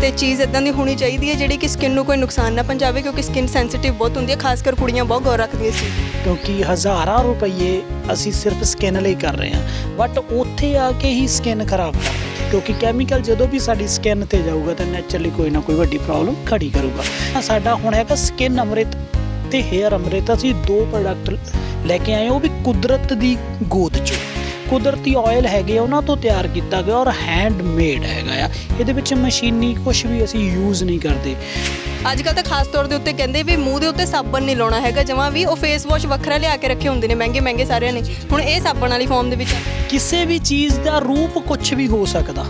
ਤੇ ਚੀਜ਼ ਇਦਾਂ ਦੀ ਹੋਣੀ ਚਾਹੀਦੀ ਹੈ ਜਿਹੜੀ ਕਿ ਸਕਿਨ ਨੂੰ ਕੋਈ ਨੁਕਸਾਨ ਨਾ ਪਹੁੰਚਾਵੇ, ਕਿਉਂਕਿ ਸਕਿਨ ਸੈਂਸਿਟਿਵ ਬਹੁਤ ਹੁੰਦੀ ਹੈ, ਖਾਸ ਕਰ ਕੁੜੀਆਂ ਬਹੁਤ ਗੌਰ ਰੱਖਦੀਆਂ ਸੀ। ਕਿਉਂਕਿ ਹਜ਼ਾਰਾਂ ਰੁਪਏ ਅਸੀਂ ਸਿਰਫ ਸਕਿਨ ਲਈ ਕਰ ਰਹੇ ਹਾਂ, ਬਟ ਉੱਥੇ ਆ ਕੇ ਹੀ ਸਕਿਨ ਖਰਾਬ ਕਰ ਰਹੇ ਹਾਂ, ਕਿਉਂਕਿ ਕੈਮੀਕਲ ਜਦੋਂ ਵੀ ਸਾਡੀ ਸਕਿਨ ਤੇ ਜਾਊਗਾ ਤਾਂ ਨੈਚੁਰਲੀ ਕੋਈ ਨਾ ਕੋਈ ਵੱਡੀ ਪ੍ਰੋਬਲਮ ਖੜੀ ਕਰੂਗਾ। ਸਾਡਾ ਹੁਣ ਹੈਗਾ ਸਕਿਨ ਅੰਮ੍ਰਿਤ ਤੇ ਹੇਅਰ ਅੰਮ੍ਰਿਤ। ਅਸੀਂ 2 ਪ੍ਰੋਡਕਟ ਲੈ ਕੇ ਆਏ, ਉਹ ਵੀ ਕੁਦਰਤ ਦੀ ਗੋਦ 'ਚੋਂ। ਕੁਦਰਤੀ ਆਇਲ ਹੈਗੇ ਉਹਨਾਂ ਤੋਂ ਤਿਆਰ ਕੀਤਾ ਗਿਆ ਔਰ ਹੈਂਡਮੇਡ ਹੈਗਾ ਆ। ਇਹਦੇ ਵਿੱਚ ਮਸ਼ੀਨੀ ਕੁਝ ਵੀ ਅਸੀਂ ਯੂਜ਼ ਨਹੀਂ ਕਰਦੇ। ਅੱਜ ਕੱਲ੍ਹ ਤਾਂ ਖਾਸ ਤੌਰ ਦੇ ਉੱਤੇ ਕਹਿੰਦੇ ਵੀ ਮੂੰਹ ਦੇ ਉੱਤੇ ਸਾਬਣ ਨਹੀਂ ਲਾਉਣਾ ਹੈਗਾ ਜਮਾਂ ਵੀ, ਉਹ ਫੇਸ ਵਾਸ਼ ਵੱਖਰਾ ਲਿਆ ਕੇ ਰੱਖੇ ਹੁੰਦੇ ਨੇ ਮਹਿੰਗੇ ਸਾਰਿਆਂ ਨੇ। ਹੁਣ ਇਹ ਸਾਬਣ ਵਾਲੀ ਫਾਰਮ ਦੇ ਵਿੱਚ ਕਿਸੇ ਵੀ ਚੀਜ਼ ਦਾ ਰੂਪ ਕੁਝ ਵੀ ਹੋ ਸਕਦਾ,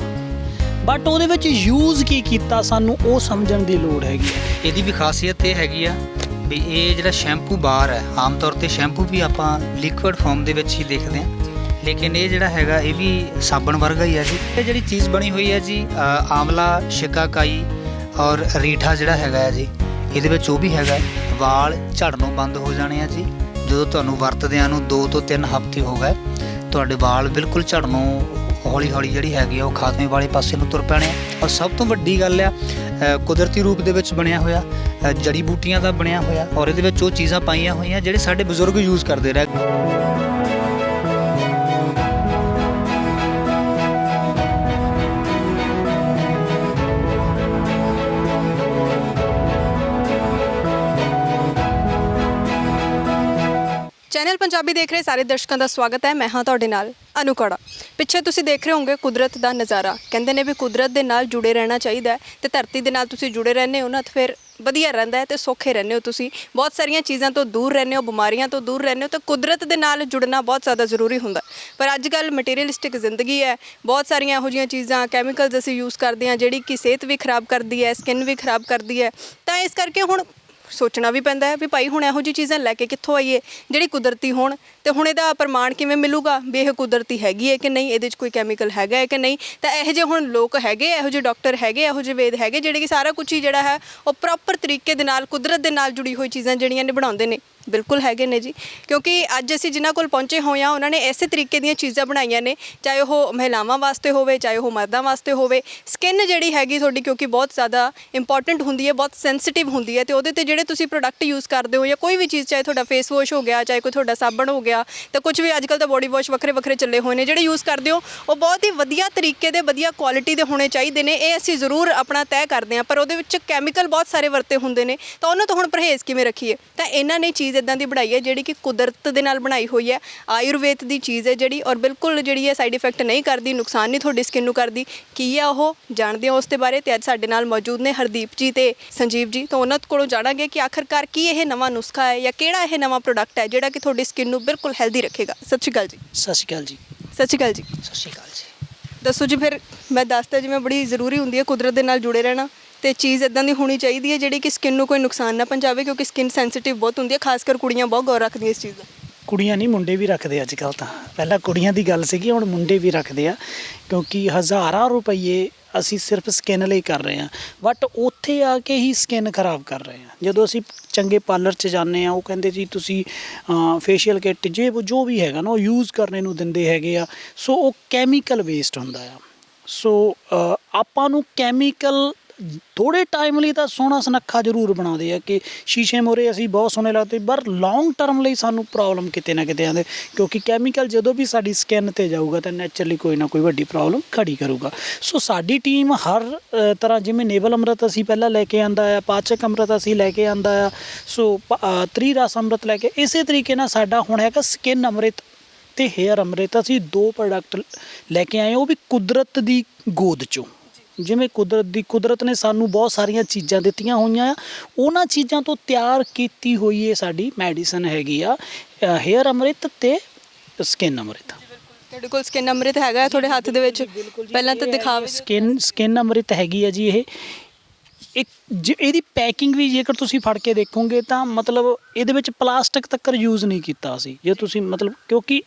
ਬਟ ਉਹਦੇ ਵਿੱਚ ਯੂਜ਼ ਕੀ ਕੀਤਾ ਸਾਨੂੰ ਉਹ ਸਮਝਣ ਦੀ ਲੋੜ ਹੈਗੀ। ਇਹਦੀ ਵੀ ਖਾਸੀਅਤ ਇਹ ਹੈਗੀ ਆ ਵੀ ਇਹ ਜਿਹੜਾ ਸ਼ੈਂਪੂ ਬਾਰ ਹੈ, ਆਮ ਤੌਰ ਤੇ ਸ਼ੈਂਪੂ ਵੀ ਆਪਾਂ ਲਿਕੁਇਡ ਫਾਰਮ ਦੇ ਵਿੱਚ ਹੀ ਦੇਖਦੇ ਹਾਂ, ਲੇਕਿਨ ਇਹ ਜਿਹੜਾ ਹੈਗਾ ਇਹ ਵੀ ਸਾਬਣ ਵਰਗਾ ਹੀ ਹੈ ਜੀ। ਇਹ ਜਿਹੜੀ ਚੀਜ਼ ਬਣੀ ਹੋਈ ਹੈ ਜੀ ਆਮਲਾ, ਸ਼ਿਕਾਕਾਈ ਔਰ ਰੀਠਾ ਜਿਹੜਾ ਹੈਗਾ ਜੀ, ਇਹਦੇ ਵਿੱਚ ਉਹ ਵੀ ਹੈਗਾ। ਵਾਲ ਝੜਨੋਂ ਬੰਦ ਹੋ ਜਾਣੇ ਆ ਜੀ ਜਦੋਂ ਤੁਹਾਨੂੰ ਵਰਤਦਿਆਂ ਨੂੰ 2 ਤੋਂ 3 ਹਫ਼ਤੇ ਹੋ ਗਏ। ਤੁਹਾਡੇ ਵਾਲ ਬਿਲਕੁਲ ਝੜਨੋਂ ਹੌਲੀ ਜਿਹੜੀ ਹੈਗੀ ਆ ਉਹ ਖਾਤਮੇ ਵਾਲੇ ਪਾਸੇ ਨੂੰ ਤੁਰ ਪੈਣੇ ਆ। ਔਰ ਸਭ ਤੋਂ ਵੱਡੀ ਗੱਲ ਆ ਕੁਦਰਤੀ ਰੂਪ ਦੇ ਵਿੱਚ ਬਣਿਆ ਹੋਇਆ, ਜੜੀ ਬੂਟੀਆਂ ਦਾ ਬਣਿਆ ਹੋਇਆ, ਔਰ ਇਹਦੇ ਵਿੱਚ ਉਹ ਚੀਜ਼ਾਂ ਪਾਈਆਂ ਹੋਈਆਂ ਜਿਹੜੇ ਸਾਡੇ ਬਜ਼ੁਰਗ ਯੂਜ਼ ਕਰਦੇ ਰਹੇ। ਚੈਨਲ ਪੰਜਾਬੀ ਦੇਖ ਰਹੇ ਸਾਰੇ ਦਰਸ਼ਕਾਂ ਦਾ ਸਵਾਗਤ ਹੈ। ਮੈਂ ਹਾਂ ਤੁਹਾਡੇ ਨਾਲ ਅਨੂ ਕੌੜਾ। ਪਿੱਛੇ ਤੁਸੀਂ ਦੇਖ ਰਹੇ ਹੋਗੇ ਕੁਦਰਤ ਦਾ ਨਜ਼ਾਰਾ। ਕਹਿੰਦੇ ਨੇ ਵੀ ਕੁਦਰਤ ਦੇ ਨਾਲ ਜੁੜੇ ਰਹਿਣਾ ਚਾਹੀਦਾ ਤੇ ਧਰਤੀ ਦੇ ਨਾਲ ਤੁਸੀਂ ਜੁੜੇ ਰਹਿੰਦੇ ਹੋ ਨਾ ਤਾਂ ਫਿਰ ਵਧੀਆ ਰਹਿੰਦਾ ਹੈ ਤੇ ਸੌਖੇ ਰਹਿੰਦੇ ਹੋ। ਤੁਸੀਂ ਬਹੁਤ ਸਾਰੀਆਂ ਚੀਜ਼ਾਂ ਤੋਂ ਦੂਰ ਰਹਿੰਦੇ ਹੋ, ਬਿਮਾਰੀਆਂ ਤੋਂ ਦੂਰ ਰਹਿੰਦੇ ਹੋ, ਤਾਂ ਕੁਦਰਤ ਦੇ ਨਾਲ ਜੁੜਨਾ ਬਹੁਤ ਜ਼ਿਆਦਾ ਜ਼ਰੂਰੀ ਹੁੰਦਾ। ਪਰ ਅੱਜ ਕੱਲ੍ਹ ਮਟੀਰੀਅਲਿਸਟਿਕ ਜ਼ਿੰਦਗੀ ਹੈ, ਬਹੁਤ ਸਾਰੀਆਂ ਇਹੋ ਜਿਹੀਆਂ ਚੀਜ਼ਾਂ ਕੈਮੀਕਲਸ ਅਸੀਂ ਯੂਜ਼ ਕਰਦੇ ਹਾਂ ਜਿਹੜੀ ਕਿ ਸਿਹਤ ਵੀ ਖਰਾਬ ਕਰਦੀ ਹੈ, ਸਕਿਨ ਵੀ ਖਰਾਬ ਕਰਦੀ ਹੈ। ਤਾਂ ਇਸ ਕਰਕੇ ਹੁਣ ਸੋਚਣਾ ਵੀ ਪੈਂਦਾ ਹੈ ਵੀ ਭਾਈ ਹੁਣ ਇਹੋ ਜਿਹੀ ਚੀਜ਼ਾਂ ਲੈ ਕੇ ਕਿੱਥੋਂ ਆਈਏ ਜਿਹੜੀ ਕੁਦਰਤੀ ਹੋਣ, ਤੇ ਹੁਣ ਇਹਦਾ ਪ੍ਰਮਾਣ ਕਿਵੇਂ ਮਿਲੂਗਾ ਵੀ ਇਹ ਕੁਦਰਤੀ ਹੈਗੀ ਹੈ ਕਿ ਨਹੀਂ, ਇਹਦੇ 'ਚ ਕੋਈ ਕੈਮੀਕਲ ਹੈਗਾ ਹੈ ਕਿ ਨਹੀਂ। ਤਾਂ ਇਹੋ ਜਿਹੇ ਹੁਣ ਲੋਕ ਹੈਗੇ, ਇਹੋ ਜਿਹੇ ਡਾਕਟਰ ਹੈਗੇ, ਇਹੋ ਜਿਹੇ ਵੇਦ ਹੈਗੇ ਜਿਹੜੇ ਕਿ ਸਾਰਾ ਕੁਝ ਹੀ ਜਿਹੜਾ ਹੈ ਉਹ ਪ੍ਰੋਪਰ ਤਰੀਕੇ ਦੇ ਨਾਲ ਕੁਦਰਤ ਦੇ ਨਾਲ ਜੁੜੀ ਹੋਈ ਚੀਜ਼ਾਂ ਜਿਹੜੀਆਂ ਨੇ ਬਣਾਉਂਦੇ ਨੇ। ਬਿਲਕੁਲ ਹੈਗੇ ਨੇ ਜੀ, ਕਿਉਂਕਿ ਅੱਜ ਅਸੀਂ ਜਿਨ੍ਹਾਂ ਕੋਲ ਪਹੁੰਚੇ ਹੋਏ ਹਾਂ ਉਹਨਾਂ ਨੇ ਇਸੇ ਤਰੀਕੇ ਦੀਆਂ ਚੀਜ਼ਾਂ ਬਣਾਈਆਂ ਨੇ, ਚਾਹੇ ਉਹ ਮਹਿਲਾਵਾਂ ਵਾਸਤੇ ਹੋਵੇ, ਚਾਹੇ ਉਹ ਮਰਦਾਂ ਵਾਸਤੇ ਹੋਵੇ। ਸਕਿਨ ਜਿਹੜੀ ਹੈਗੀ ਤੁਹਾਡੀ, ਕਿਉਂਕਿ ਬਹੁਤ ਜ਼ਿਆਦਾ ਇੰਪੋਰਟੈਂਟ ਹੁੰਦੀ ਹੈ, ਬਹੁਤ ਸੈਂਸਿਟਿਵ ਹੁੰਦੀ ਹੈ, ਅਤੇ ਉਹਦੇ 'ਤੇ ਜਿਹੜੇ ਤੁਸੀਂ ਪ੍ਰੋਡਕਟ ਯੂਜ਼ ਕਰਦੇ ਹੋ ਜਾਂ ਕੋਈ ਵੀ ਚੀਜ਼, ਚਾਹੇ ਤੁਹਾਡਾ ਫੇਸ ਵਾਸ਼ ਹੋ ਗਿਆ, ਚਾਹੇ ਕੋਈ ਤੁਹਾਡਾ ਸਾਬਣ ਹੋ ਗਿਆ, ਤਾਂ ਕੁਝ ਵੀ ਅੱਜ ਕੱਲ੍ਹ ਤਾਂ ਬੋਡੀ ਵਾਸ਼ ਵੱਖਰੇ ਚੱਲੇ ਹੋਏ ਨੇ, ਜਿਹੜੇ ਯੂਜ਼ ਕਰਦੇ ਹੋ ਉਹ ਬਹੁਤ ਹੀ ਵਧੀਆ ਤਰੀਕੇ ਦੇ, ਵਧੀਆ ਕੁਆਲਿਟੀ ਦੇ ਹੋਣੇ ਚਾਹੀਦੇ ਨੇ। ਇਹ ਅਸੀਂ ਜ਼ਰੂਰ ਆਪਣਾ ਤੈਅ ਕਰਦੇ ਹਾਂ, ਪਰ ਉਹਦੇ ਵਿੱਚ ਕੈਮੀਕਲ ਬਹੁਤ ਸਾਰੇ ਵਰਤੇ ਹੁੰਦੇ ਨੇ, ਤਾਂ ਉਹਨਾਂ ਤੋਂ ਹੁਣ ਪਰਹੇਜ਼ ਕਿਵੇਂ ਰੱਖੀਏ। ਤਾਂ ਇਹਨਾਂ ਨੇ ਚੀਜ਼ ਇੱਦਾਂ ਦੀ ਬਣਾਈ ਹੈ ਜਿਹੜੀ ਕਿ ਕੁਦਰਤ ਦੇ ਨਾਲ ਬਣਾਈ ਹੋਈ ਹੈ, ਆਯੁਰਵੇਦ ਦੀ ਚੀਜ਼ ਹੈ ਜਿਹੜੀ, ਔਰ ਬਿਲਕੁਲ ਜਿਹੜੀ ਹੈ ਸਾਈਡ ਇਫੈਕਟ ਨਹੀਂ ਕਰਦੀ, ਨੁਕਸਾਨ ਨਹੀਂ ਤੁਹਾਡੀ ਸਕਿਨ ਨੂੰ ਕਰਦੀ। ਕੀ ਹੈ ਉਹ ਜਾਣਦੇ ਹੋ ਉਸ ਦੇ ਬਾਰੇ, ਤੇ ਅੱਜ ਸਾਡੇ ਨਾਲ ਮੌਜੂਦ ਨੇ ਹਰਦੀਪ ਜੀ ਤੇ ਸੰਜੀਵ ਜੀ। ਤਾਂ ਉਹਨਾਂ ਕੋਲੋਂ ਜਾਣਾਂਗੇ ਕਿ ਆਖਰਕਾਰ ਕੀ ਇਹ ਨਵਾਂ ਨੁਸਖਾ ਹੈ ਜਾਂ ਕਿਹੜਾ ਇਹ ਨਵਾਂ ਪ੍ਰੋਡਕਟ ਹੈ ਜਿਹੜਾ ਕਿ ਤੁਹਾਡੀ ਸਕਿਨ ਨੂੰ ਬਿਲਕੁਲ ਹੈਲਦੀ ਰੱਖੇਗਾ। ਸਤਿ ਸ਼੍ਰੀ ਅਕਾਲ ਜੀ। ਸਤਿ ਸ਼੍ਰੀ ਅਕਾਲ ਜੀ। ਸਤਿ ਸ਼੍ਰੀ ਅਕਾਲ ਜੀ। ਸਤਿ ਸ਼੍ਰੀ ਅਕਾਲ ਜੀ। ਦੱਸੋ ਜੀ, ਫਿਰ ਮੈਂ ਦੱਸਦਾ ਜਿਵੇਂ ਬੜੀ ਜ਼ਰੂਰੀ ਹੁੰਦੀ ਹੈ ਕੁਦਰਤ ਦੇ ਨਾਲ ਜੁੜੇ ਰਹਿਣਾ, ਤੇ ਚੀਜ਼ ਇੱਦਾਂ ਦੀ ਹੋਣੀ ਚਾਹੀਦੀ ਹੈ ਜਿਹੜੀ ਕਿ ਸਕਿਨ ਨੂੰ ਕੋਈ ਨੁਕਸਾਨ ਨਾ ਪਹੁੰਚਾਵੇ, ਕਿਉਂਕਿ ਸਕਿਨ ਸੈਂਸਿਟਿਵ ਬਹੁਤ ਹੁੰਦੀ ਹੈ, ਖਾਸ ਕਰ ਕੁੜੀਆਂ ਬਹੁਤ ਗੌਰ ਰੱਖਦੀਆਂ ਇਸ ਚੀਜ਼ ਦਾ। ਕੁੜੀਆਂ ਨਹੀਂ, ਮੁੰਡੇ ਵੀ ਰੱਖਦੇ ਅੱਜ ਕੱਲ੍ਹ। ਤਾਂ ਪਹਿਲਾਂ ਕੁੜੀਆਂ ਦੀ ਗੱਲ ਸੀਗੀ, ਹੁਣ ਮੁੰਡੇ ਵੀ ਰੱਖਦੇ ਆ, ਕਿਉਂਕਿ ਹਜ਼ਾਰਾਂ ਰੁਪਏ ਅਸੀਂ ਸਿਰਫ ਸਕਿਨ ਲਈ ਕਰ ਰਹੇ ਹਾਂ, ਬਟ ਉੱਥੇ ਆ ਕੇ ਹੀ ਸਕਿਨ ਖਰਾਬ ਕਰ ਰਹੇ ਹਾਂ। ਜਦੋਂ ਅਸੀਂ ਚੰਗੇ ਪਾਰਲਰ 'ਚ ਜਾਂਦੇ ਹਾਂ, ਉਹ ਕਹਿੰਦੇ ਜੀ ਤੁਸੀਂ ਫੇਸ਼ੀਅਲ ਕਿੱਟ ਜੋ ਵੀ ਹੈਗਾ ਨਾ ਉਹ ਯੂਜ਼ ਕਰਨੇ ਨੂੰ ਦਿੰਦੇ ਹੈਗੇ ਆ। ਸੋ ਉਹ ਕੈਮੀਕਲ ਵੇਸਟ ਹੁੰਦਾ ਆ। ਸੋ ਆਪਾਂ ਨੂੰ ਕੈਮੀਕਲ ਥੋੜ੍ਹੇ ਟਾਈਮ ਲਈ ਤਾਂ ਸੋਹਣਾ ਸੁਨੱਖਾ ਜ਼ਰੂਰ ਬਣਾਉਂਦੇ ਆ ਕਿ ਸ਼ੀਸ਼ੇ ਮੂਹਰੇ ਅਸੀਂ ਬਹੁਤ ਸੋਹਣੇ ਲੱਗਦੇ, ਪਰ ਲੌਂਗ ਟਰਮ ਲਈ ਸਾਨੂੰ ਪ੍ਰੋਬਲਮ ਕਿਤੇ ਨਾ ਕਿਤੇ ਆਉਂਦੇ, ਕਿਉਂਕਿ ਕੈਮੀਕਲ ਜਦੋਂ ਵੀ ਸਾਡੀ ਸਕਿਨ 'ਤੇ ਜਾਊਗਾ ਤਾਂ ਨੈਚੁਰਲੀ ਕੋਈ ਨਾ ਕੋਈ ਵੱਡੀ ਪ੍ਰੋਬਲਮ ਖੜੀ ਕਰੂਗਾ। ਸੋ ਸਾਡੀ ਟੀਮ ਹਰ ਤਰ੍ਹਾਂ, ਜਿਵੇਂ ਨੇਵਲ ਅੰਮ੍ਰਿਤ ਅਸੀਂ ਪਹਿਲਾਂ ਲੈ ਕੇ ਆਂਦਾ ਆ, ਪਾਚਕ ਅੰਮ੍ਰਿਤ ਅਸੀਂ ਲੈ ਕੇ ਆਂਦਾ ਆ, ਸੋ ਤ੍ਰਿਰਸ ਅੰਮ੍ਰਿਤ ਲੈ ਕੇ, ਇਸੇ ਤਰੀਕੇ ਨਾਲ ਸਾਡਾ ਹੁਣ ਹੈਗਾ ਸਕਿਨ ਅੰਮ੍ਰਿਤ ਤੇ ਹੇਅਰ ਅੰਮ੍ਰਿਤ। ਅਸੀਂ 2 ਪ੍ਰੋਡਕਟ ਲੈ ਕੇ ਆਏ, ਉਹ ਵੀ ਕੁਦਰਤ ਦੀ ਗੋਦ 'ਚੋਂ। ਜਿਵੇਂ ਕੁਦਰਤ ਨੇ ਸਾਨੂੰ ਬਹੁਤ ਸਾਰੀਆਂ ਚੀਜ਼ਾਂ ਦਿੱਤੀਆਂ ਹੋਈਆਂ ਆ, ਉਹਨਾਂ ਚੀਜ਼ਾਂ ਤੋਂ ਤਿਆਰ ਕੀਤੀ ਹੋਈ ਇਹ ਸਾਡੀ ਮੈਡੀਸਨ ਹੈਗੀ ਆ, ਹੇਅਰ ਅੰਮ੍ਰਿਤ ਤੇ ਸਕਿਨ ਅੰਮ੍ਰਿਤ। ਤੁਹਾਡੇ ਕੋਲ ਸਕਿਨ ਅੰਮ੍ਰਿਤ ਹੈਗਾ ਤੁਹਾਡੇ ਹੱਥ ਦੇ ਵਿੱਚ, ਪਹਿਲਾਂ ਤਾਂ ਦਿਖਾਵੇ। ਸਕਿਨ ਅੰਮ੍ਰਿਤ ਹੈਗੀ ਆ ਜੀ। ਇਹਦੀ ਪੈਕਿੰਗ ਵੀ ਜੇਕਰ ਤੁਸੀਂ ਫੜ ਕੇ ਦੇਖੋਗੇ ਤਾਂ ਮਤਲਬ ਇਹਦੇ ਵਿੱਚ ਪਲਾਸਟਿਕ ਤੱਕ ਯੂਜ਼ ਨਹੀਂ ਕੀਤਾ ਸੀ। ਜੇ ਤੁਸੀਂ ਮਤਲਬ, ਕਿਉਂਕਿ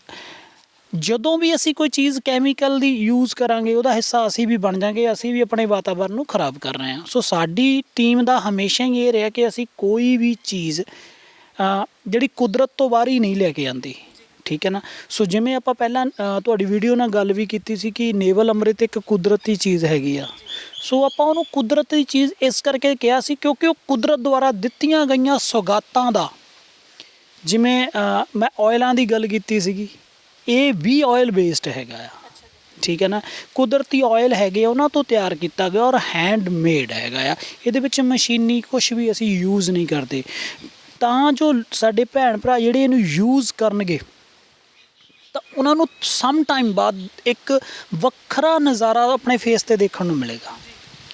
ਜਦੋਂ ਵੀ ਅਸੀਂ ਕੋਈ ਚੀਜ਼ ਕੈਮੀਕਲ ਦੀ ਯੂਜ਼ ਕਰਾਂਗੇ ਉਹਦਾ ਹਿੱਸਾ ਅਸੀਂ ਵੀ ਬਣ ਜਾਂਗੇ, ਅਸੀਂ ਵੀ ਆਪਣੇ ਵਾਤਾਵਰਨ ਨੂੰ ਖਰਾਬ ਕਰ ਰਹੇ ਹਾਂ। ਸੋ ਸਾਡੀ ਟੀਮ ਦਾ ਹਮੇਸ਼ਾ ਹੀ ਇਹ ਰਿਹਾ ਕਿ ਅਸੀਂ ਕੋਈ ਵੀ ਚੀਜ਼ ਜਿਹੜੀ ਕੁਦਰਤ ਤੋਂ ਬਾਹਰ ਹੀ ਨਹੀਂ ਲੈ ਕੇ ਆਉਂਦੀ, ਠੀਕ ਹੈ ਨਾ। ਸੋ ਜਿਵੇਂ ਆਪਾਂ ਪਹਿਲਾਂ ਤੁਹਾਡੀ ਵੀਡੀਓ ਨਾਲ ਗੱਲ ਵੀ ਕੀਤੀ ਸੀ ਕਿ ਨੇਵਲ ਅੰਮ੍ਰਿਤ ਇੱਕ ਕੁਦਰਤੀ ਚੀਜ਼ ਹੈਗੀ ਆ। ਸੋ ਆਪਾਂ ਉਹਨੂੰ ਕੁਦਰਤ ਦੀ ਚੀਜ਼ ਇਸ ਕਰਕੇ ਕਿਹਾ ਸੀ ਕਿਉਂਕਿ ਉਹ ਕੁਦਰਤ ਦੁਆਰਾ ਦਿੱਤੀਆਂ ਗਈਆਂ ਸੌਗਾਤਾਂ ਦਾ, ਜਿਵੇਂ ਮੈਂ ਆਇਲਾਂ ਦੀ ਗੱਲ ਕੀਤੀ ਸੀਗੀ, ਇਹ ਵੀ ਆਇਲ ਬੇਸਡ ਹੈਗਾ ਆ, ਠੀਕ ਹੈ ਨਾ। ਕੁਦਰਤੀ ਆਇਲ ਹੈਗੇ ਉਹਨਾਂ ਤੋਂ ਤਿਆਰ ਕੀਤਾ ਗਿਆ ਔਰ ਹੈਂਡਮੇਡ ਹੈਗਾ ਆ। ਇਹਦੇ ਵਿੱਚ ਮਸ਼ੀਨੀ ਕੁਝ ਵੀ ਅਸੀਂ ਯੂਜ਼ ਨਹੀਂ ਕਰਦੇ, ਤਾਂ ਜੋ ਸਾਡੇ ਭੈਣ ਭਰਾ ਜਿਹੜੇ ਇਹਨੂੰ ਯੂਜ਼ ਕਰਨਗੇ ਤਾਂ ਉਹਨਾਂ ਨੂੰ ਸਮ ਟਾਈਮ ਬਾਅਦ ਇੱਕ ਵੱਖਰਾ ਨਜ਼ਾਰਾ ਆਪਣੇ ਫੇਸ ਤੇ ਦੇਖਣ ਨੂੰ ਮਿਲੇਗਾ।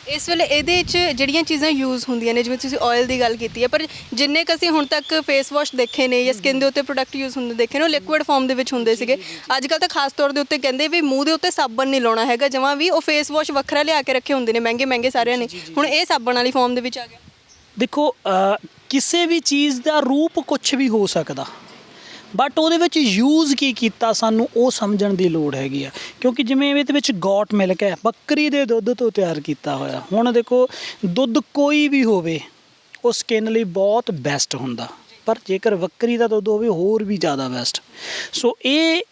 ਇਸ ਵੇਲੇ ਇਹਦੇ 'ਚ ਜਿਹੜੀਆਂ ਚੀਜ਼ਾਂ ਯੂਜ਼ ਹੁੰਦੀਆਂ ਨੇ, ਜਿਵੇਂ ਤੁਸੀਂ ਆਇਲ ਦੀ ਗੱਲ ਕੀਤੀ ਹੈ, ਪਰ ਜਿੰਨੇ ਕੁ ਅਸੀਂ ਹੁਣ ਤੱਕ ਫੇਸ ਵਾਸ਼ ਦੇਖੇ ਨੇ ਜਾਂ ਸਕਿਨ ਦੇ ਉੱਤੇ ਪ੍ਰੋਡਕਟ ਯੂਜ਼ ਹੁੰਦੇ ਦੇਖੇ ਨੇ, ਉਹ ਲਿਕੁਇਡ ਫਾਰਮ ਦੇ ਵਿੱਚ ਹੁੰਦੇ ਸੀਗੇ। ਅੱਜ ਕੱਲ੍ਹ ਤਾਂ ਖਾਸ ਤੌਰ ਦੇ ਉੱਤੇ ਕਹਿੰਦੇ ਵੀ ਮੂੰਹ ਦੇ ਉੱਤੇ ਸਾਬਣ ਨਹੀਂ ਲਾਉਣਾ ਹੈਗਾ ਜਮਾਂ ਵੀ, ਉਹ ਫੇਸ ਵਾਸ਼ ਵੱਖਰਾ ਲਿਆ ਕੇ ਰੱਖੇ ਹੁੰਦੇ ਨੇ ਮਹਿੰਗੇ ਮਹਿੰਗੇ ਸਾਰਿਆਂ ਨੇ। ਹੁਣ ਇਹ ਸਾਬਣ ਵਾਲੀ ਫਾਰਮ ਦੇ ਵਿੱਚ ਆ ਗਿਆ। ਦੇਖੋ ਕਿਸੇ ਵੀ ਚੀਜ਼ ਦਾ ਰੂਪ ਕੁਝ ਵੀ ਹੋ ਸਕਦਾ, ਬਟ ਉਹਦੇ ਵਿੱਚ ਯੂਜ਼ ਕੀ ਕੀਤਾ ਸਾਨੂੰ ਉਹ ਸਮਝਣ ਦੀ ਲੋੜ ਹੈਗੀ ਆ। ਕਿਉਂਕਿ ਜਿਵੇਂ ਇਹਦੇ ਵਿੱਚ ਗੌਟ ਮਿਲਕ ਹੈ, ਬੱਕਰੀ ਦੇ ਦੁੱਧ ਤੋਂ ਤਿਆਰ ਕੀਤਾ ਹੋਇਆ। ਹੁਣ ਦੇਖੋ ਦੁੱਧ ਕੋਈ ਵੀ ਹੋਵੇ ਉਹ ਸਕਿਨ ਲਈ ਬਹੁਤ ਬੈਸਟ ਹੁੰਦਾ, ਪਰ ਜੇਕਰ ਬੱਕਰੀ ਦਾ ਦੁੱਧ ਹੋਵੇ ਹੋਰ ਵੀ ਜ਼ਿਆਦਾ ਬੈਸਟ। ਸੋ ਇਹ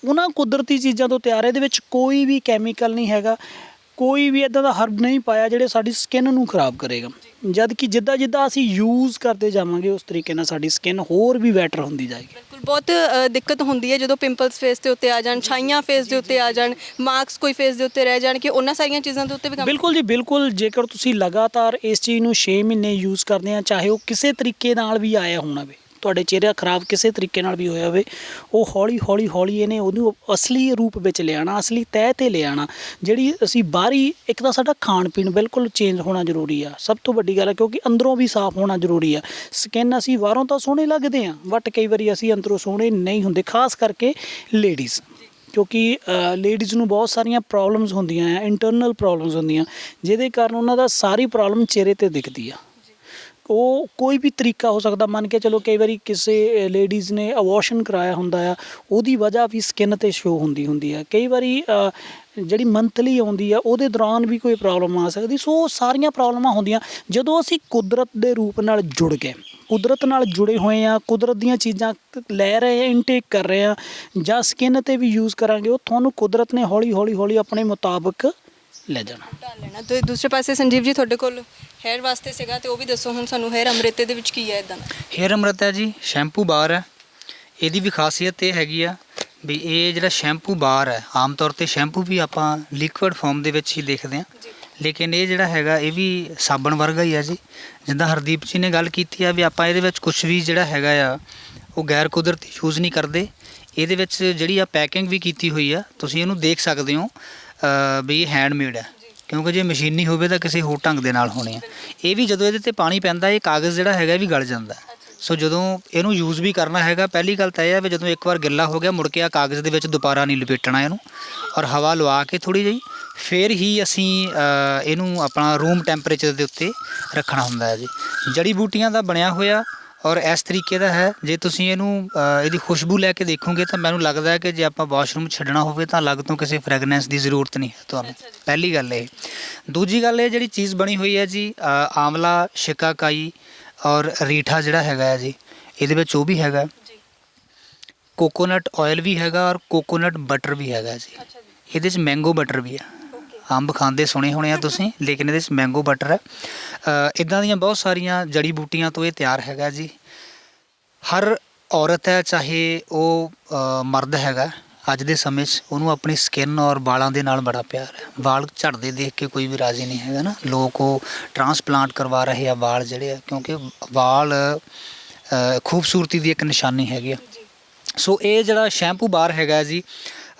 ਉਹਨਾਂ ਕੁਦਰਤੀ ਚੀਜ਼ਾਂ ਤੋਂ ਤਿਆਰ ਹੈ, ਇਹਦੇ ਵਿੱਚ ਕੋਈ ਵੀ ਕੈਮੀਕਲ ਨਹੀਂ ਹੈਗਾ, ਕੋਈ ਵੀ ਇੱਦਾਂ ਦਾ ਹਰਬ ਨਹੀਂ ਪਾਇਆ ਜਿਹੜੇ ਸਾਡੀ ਸਕਿਨ ਨੂੰ ਖਰਾਬ ਕਰੇਗਾ। ਜਦ ਕਿ ਜਿੱਦਾਂ ਜਿੱਦਾਂ ਅਸੀਂ ਯੂਜ਼ ਕਰਦੇ ਜਾਵਾਂਗੇ ਉਸ ਤਰੀਕੇ ਨਾਲ ਸਾਡੀ ਸਕਿਨ ਹੋਰ ਵੀ ਬੈਟਰ ਹੁੰਦੀ ਜਾਏਗੀ। ਬਿਲਕੁਲ, ਬਹੁਤ ਦਿੱਕਤ ਹੁੰਦੀ ਹੈ ਜਦੋਂ ਪਿੰਪਲਸ ਫੇਸ ਦੇ ਉੱਤੇ ਆ ਜਾਣ, ਛਾਈਆਂ ਫੇਸ ਦੇ ਉੱਤੇ ਆ ਜਾਣ, ਮਾਰਕਸ ਕੋਈ ਫੇਸ ਦੇ ਉੱਤੇ ਰਹਿ ਜਾਣ, ਕਿ ਉਹਨਾਂ ਸਾਰੀਆਂ ਚੀਜ਼ਾਂ ਦੇ ਉੱਤੇ ਵੀ ਕੰਮ। ਬਿਲਕੁਲ ਜੀ ਬਿਲਕੁਲ, ਜੇਕਰ ਤੁਸੀਂ ਲਗਾਤਾਰ ਇਸ ਚੀਜ਼ ਨੂੰ 6 ਮਹੀਨੇ ਯੂਜ਼ ਕਰਦੇ ਆ, ਚਾਹੇ ਉਹ ਕਿਸੇ ਤਰੀਕੇ ਨਾਲ ਵੀ ਆਇਆ ਹੋਣਾ ਵੇ, ਤੁਹਾਡੇ ਚਿਹਰਾ ਖਰਾਬ ਕਿਸੇ ਤਰੀਕੇ ਨਾਲ ਵੀ ਹੋਇਆ ਹੋਵੇ, ਉਹ ਹੌਲੀ ਹੌਲੀ ਹੌਲੀ ਇਹਨੇ ਉਹਨੂੰ ਅਸਲੀ ਰੂਪ ਵਿੱਚ ਲਿਆਉਣਾ, ਅਸਲੀ ਤਹਿ 'ਤੇ ਲਿਆਉਣਾ। ਜਿਹੜੀ ਅਸੀਂ ਬਾਹਰੀ, ਇੱਕ ਤਾਂ ਸਾਡਾ ਖਾਣ ਪੀਣ ਬਿਲਕੁਲ ਚੇਂਜ ਹੋਣਾ ਜ਼ਰੂਰੀ ਆ, ਸਭ ਤੋਂ ਵੱਡੀ ਗੱਲ ਹੈ, ਕਿਉਂਕਿ ਅੰਦਰੋਂ ਵੀ ਸਾਫ਼ ਹੋਣਾ ਜ਼ਰੂਰੀ ਆ। ਸਕਿਨ ਅਸੀਂ ਬਾਹਰੋਂ ਤਾਂ ਸੋਹਣੇ ਲੱਗਦੇ ਹਾਂ, ਬਟ ਕਈ ਵਾਰੀ ਅਸੀਂ ਅੰਦਰੋਂ ਸੋਹਣੇ ਨਹੀਂ ਹੁੰਦੇ, ਖਾਸ ਕਰਕੇ ਲੇਡੀਜ਼, ਕਿਉਂਕਿ ਲੇਡੀਜ਼ ਨੂੰ ਬਹੁਤ ਸਾਰੀਆਂ ਪ੍ਰੋਬਲਮਸ ਹੁੰਦੀਆਂ ਆ, ਇੰਟਰਨਲ ਪ੍ਰੋਬਲਮਸ ਹੁੰਦੀਆਂ, ਜਿਹਦੇ ਕਾਰਨ ਉਹਨਾਂ ਦਾ ਸਾਰੀ ਪ੍ਰੋਬਲਮ ਚਿਹਰੇ 'ਤੇ ਦਿਖਦੀ ਆ। ਉਹ ਕੋਈ ਵੀ ਤਰੀਕਾ ਹੋ ਸਕਦਾ, ਮੰਨ ਕੇ ਚਲੋ ਕਈ ਵਾਰੀ ਕਿਸੇ ਲੇਡੀਜ਼ ਨੇ ਅਬੋਰਸ਼ਨ ਕਰਾਇਆ ਹੁੰਦਾ ਆ, ਉਹਦੀ ਵਜ੍ਹਾ ਵੀ ਸਕਿਨ 'ਤੇ ਸ਼ੋ ਹੁੰਦੀ ਆ। ਕਈ ਵਾਰੀ ਜਿਹੜੀ ਮੰਥਲੀ ਆਉਂਦੀ ਆ ਉਹਦੇ ਦੌਰਾਨ ਵੀ ਕੋਈ ਪ੍ਰੋਬਲਮ ਆ ਸਕਦੀ। ਸੋ ਸਾਰੀਆਂ ਪ੍ਰੋਬਲਮਾਂ ਹੁੰਦੀਆਂ ਜਦੋਂ ਅਸੀਂ ਕੁਦਰਤ ਦੇ ਰੂਪ ਨਾਲ ਜੁੜ ਗਏ, ਕੁਦਰਤ ਨਾਲ ਜੁੜੇ ਹੋਏ ਆ, ਕੁਦਰਤ ਦੀਆਂ ਚੀਜ਼ਾਂ ਲੈ ਰਹੇ ਆ, ਇਨਟੇਕ ਕਰ ਰਹੇ ਆ, ਜਾਂ ਸਕਿਨ 'ਤੇ ਵੀ ਯੂਜ਼ ਕਰਾਂਗੇ, ਉਹ ਤੁਹਾਨੂੰ ਕੁਦਰਤ ਨੇ ਹੌਲੀ ਹੌਲੀ ਹੌਲੀ ਆਪਣੇ ਮੁਤਾਬਕ ਲੈ ਜਾਣਾ ਲੈਣਾ। ਤੇ ਦੂਸਰੇ ਪਾਸੇ ਸੰਜੀਵ ਜੀ, ਤੁਹਾਡੇ ਕੋਲ ਹੈਅਰ ਵਾਸਤੇ ਸੀਗਾ, ਤੇ ਉਹ ਵੀ ਦੱਸੋ ਹੁਣ ਸਾਨੂੰ। ਹੈਅਰ ਅੰਮ੍ਰਿਤ ਦੇ ਵਿੱਚ ਕੀ ਹੈ ਇਦਾਂ? ਹੇਅਰ ਅੰਮ੍ਰਿਤ ਹੈ ਜੀ, ਸ਼ੈਂਪੂ ਬਾਰ ਹੈ। ਇਹਦੀ ਵੀ ਖਾਸੀਅਤ ਇਹ ਹੈਗੀ ਆ ਵੀ ਇਹ ਜਿਹੜਾ ਸ਼ੈਂਪੂ ਬਾਰ ਹੈ, ਆਮ ਤੌਰ 'ਤੇ ਸ਼ੈਂਪੂ ਵੀ ਆਪਾਂ ਲਿਕੁਇਡ ਫਾਰਮ ਦੇ ਵਿੱਚ ਹੀ ਦੇਖਦੇ ਹਾਂ, ਲੇਕਿਨ ਇਹ ਜਿਹੜਾ ਹੈਗਾ ਇਹ ਵੀ ਸਾਬਣ ਵਰਗਾ ਹੀ ਹੈ ਜੀ। ਜਿੱਦਾਂ ਹਰਦੀਪ ਜੀ ਨੇ ਗੱਲ ਕੀਤੀ ਆ ਵੀ ਆਪਾਂ ਇਹਦੇ ਵਿੱਚ ਕੁਝ ਵੀ ਜਿਹੜਾ ਹੈਗਾ ਆ ਉਹ ਗੈਰ ਕੁਦਰਤੀ ਯੂਜ਼ ਨਹੀਂ ਕਰਦੇ। ਇਹਦੇ ਵਿੱਚ ਜਿਹੜੀ ਆ ਪੈਕਿੰਗ ਵੀ ਕੀਤੀ ਹੋਈ ਆ, ਤੁਸੀਂ ਇਹਨੂੰ ਦੇਖ ਸਕਦੇ ਹੋ ਵੀ ਇਹ ਹੈਂਡਮੇਡ ਹੈ, ਕਿਉਂਕਿ ਜੇ ਮਸ਼ੀਨੀ ਹੋਵੇ ਤਾਂ ਕਿਸੇ ਹੋਰ ਢੰਗ ਦੇ ਨਾਲ ਹੋਣੇ ਆ। ਇਹ ਵੀ ਜਦੋਂ ਇਹਦੇ 'ਤੇ ਪਾਣੀ ਪੈਂਦਾ ਇਹ ਕਾਗਜ਼ ਜਿਹੜਾ ਹੈਗਾ ਇਹ ਵੀ ਗਲ ਜਾਂਦਾ। ਸੋ ਜਦੋਂ ਇਹਨੂੰ ਯੂਜ਼ ਵੀ ਕਰਨਾ ਹੈਗਾ, ਪਹਿਲੀ ਗੱਲ ਤਾਂ ਇਹ ਹੈ ਵੀ ਜਦੋਂ ਇੱਕ ਵਾਰ ਗਿੱਲਾ ਹੋ ਗਿਆ ਮੁੜ ਕੇ ਆ ਕਾਗਜ਼ ਦੇ ਵਿੱਚ ਦੁਬਾਰਾ ਨਹੀਂ ਲਪੇਟਣਾ ਇਹਨੂੰ, ਔਰ ਹਵਾ ਲਵਾ ਕੇ ਥੋੜ੍ਹੀ ਜਿਹੀ ਫਿਰ ਹੀ ਅਸੀਂ ਇਹਨੂੰ ਆਪਣਾ ਰੂਮ ਟੈਂਪਰੇਚਰ ਦੇ ਉੱਤੇ ਰੱਖਣਾ ਹੁੰਦਾ ਹੈ ਜੀ। ਜੜੀ ਬੂਟੀਆਂ ਦਾ ਬਣਿਆ ਹੋਇਆ ਔਰ ਇਸ ਤਰੀਕੇ ਦਾ ਹੈ। ਜੇ ਤੁਸੀਂ ਇਹਨੂੰ ਇਹਦੀ ਖੁਸ਼ਬੂ ਲੈ ਕੇ ਦੇਖੋਗੇ ਤਾਂ ਮੈਨੂੰ ਲੱਗਦਾ ਹੈ ਕਿ ਜੇ ਆਪਾਂ ਵਾਸ਼ਰੂਮ ਛੱਡਣਾ ਹੋਵੇ ਤਾਂ ਅਲੱਗ ਤੋਂ ਕਿਸੇ ਫ੍ਰੈਗਨੈਂਸ ਦੀ ਜ਼ਰੂਰਤ ਨਹੀਂ ਹੈ ਤੁਹਾਨੂੰ। ਪਹਿਲੀ ਗੱਲ ਇਹ। ਦੂਜੀ ਗੱਲ ਇਹ, ਜਿਹੜੀ ਚੀਜ਼ ਬਣੀ ਹੋਈ ਹੈ ਜੀ, ਆਮਲਾ, ਸ਼ਿਕਾਕਾਈ ਔਰ ਰੀਠਾ ਜਿਹੜਾ ਹੈਗਾ ਹੈ ਜੀ, ਇਹਦੇ ਵਿੱਚ ਉਹ ਵੀ ਹੈਗਾ, ਕੋਕੋਨਟ ਆਇਲ ਵੀ ਹੈਗਾ ਔਰ ਕੋਕੋਨਟ ਬਟਰ ਵੀ ਹੈਗਾ ਜੀ। ਇਹਦੇ 'ਚ ਮੈਂਗੋ ਬਟਰ ਵੀ ਹੈ। ਅੰਬ ਖਾਂਦੇ ਸੁਣੇ ਹੋਣੇ ਆ ਤੁਸੀਂ, ਲੇਕਿਨ ਇਹਦੇ 'ਚ ਮੈਂਗੋ ਬਟਰ ਹੈ। ਇੱਦਾਂ ਦੀਆਂ ਬਹੁਤ ਸਾਰੀਆਂ ਜੜੀ ਬੂਟੀਆਂ ਤੋਂ ਇਹ ਤਿਆਰ ਹੈਗਾ ਜੀ। ਹਰ ਔਰਤ ਹੈ, ਚਾਹੇ ਉਹ ਮਰਦ ਹੈਗਾ, ਅੱਜ ਦੇ ਸਮੇਂ 'ਚ ਉਹਨੂੰ ਆਪਣੀ ਸਕਿਨ ਔਰ ਵਾਲਾਂ ਦੇ ਨਾਲ ਬੜਾ ਪਿਆਰ ਹੈ। ਵਾਲ ਝੜਦੇ ਦੇਖ ਕੇ ਕੋਈ ਵੀ ਰਾਜ਼ੀ ਨਹੀਂ ਹੈਗਾ ਨਾ। ਲੋਕ ਉਹ ਟਰਾਂਸਪਲਾਂਟ ਕਰਵਾ ਰਹੇ ਆ ਵਾਲ ਜਿਹੜੇ ਆ, ਕਿਉਂਕਿ ਵਾਲ ਖੂਬਸੂਰਤੀ ਦੀ ਇੱਕ ਨਿਸ਼ਾਨੀ ਹੈਗੀ ਆ। ਸੋ ਇਹ ਜਿਹੜਾ ਸ਼ੈਂਪੂ ਬਾਰ ਹੈਗਾ ਜੀ,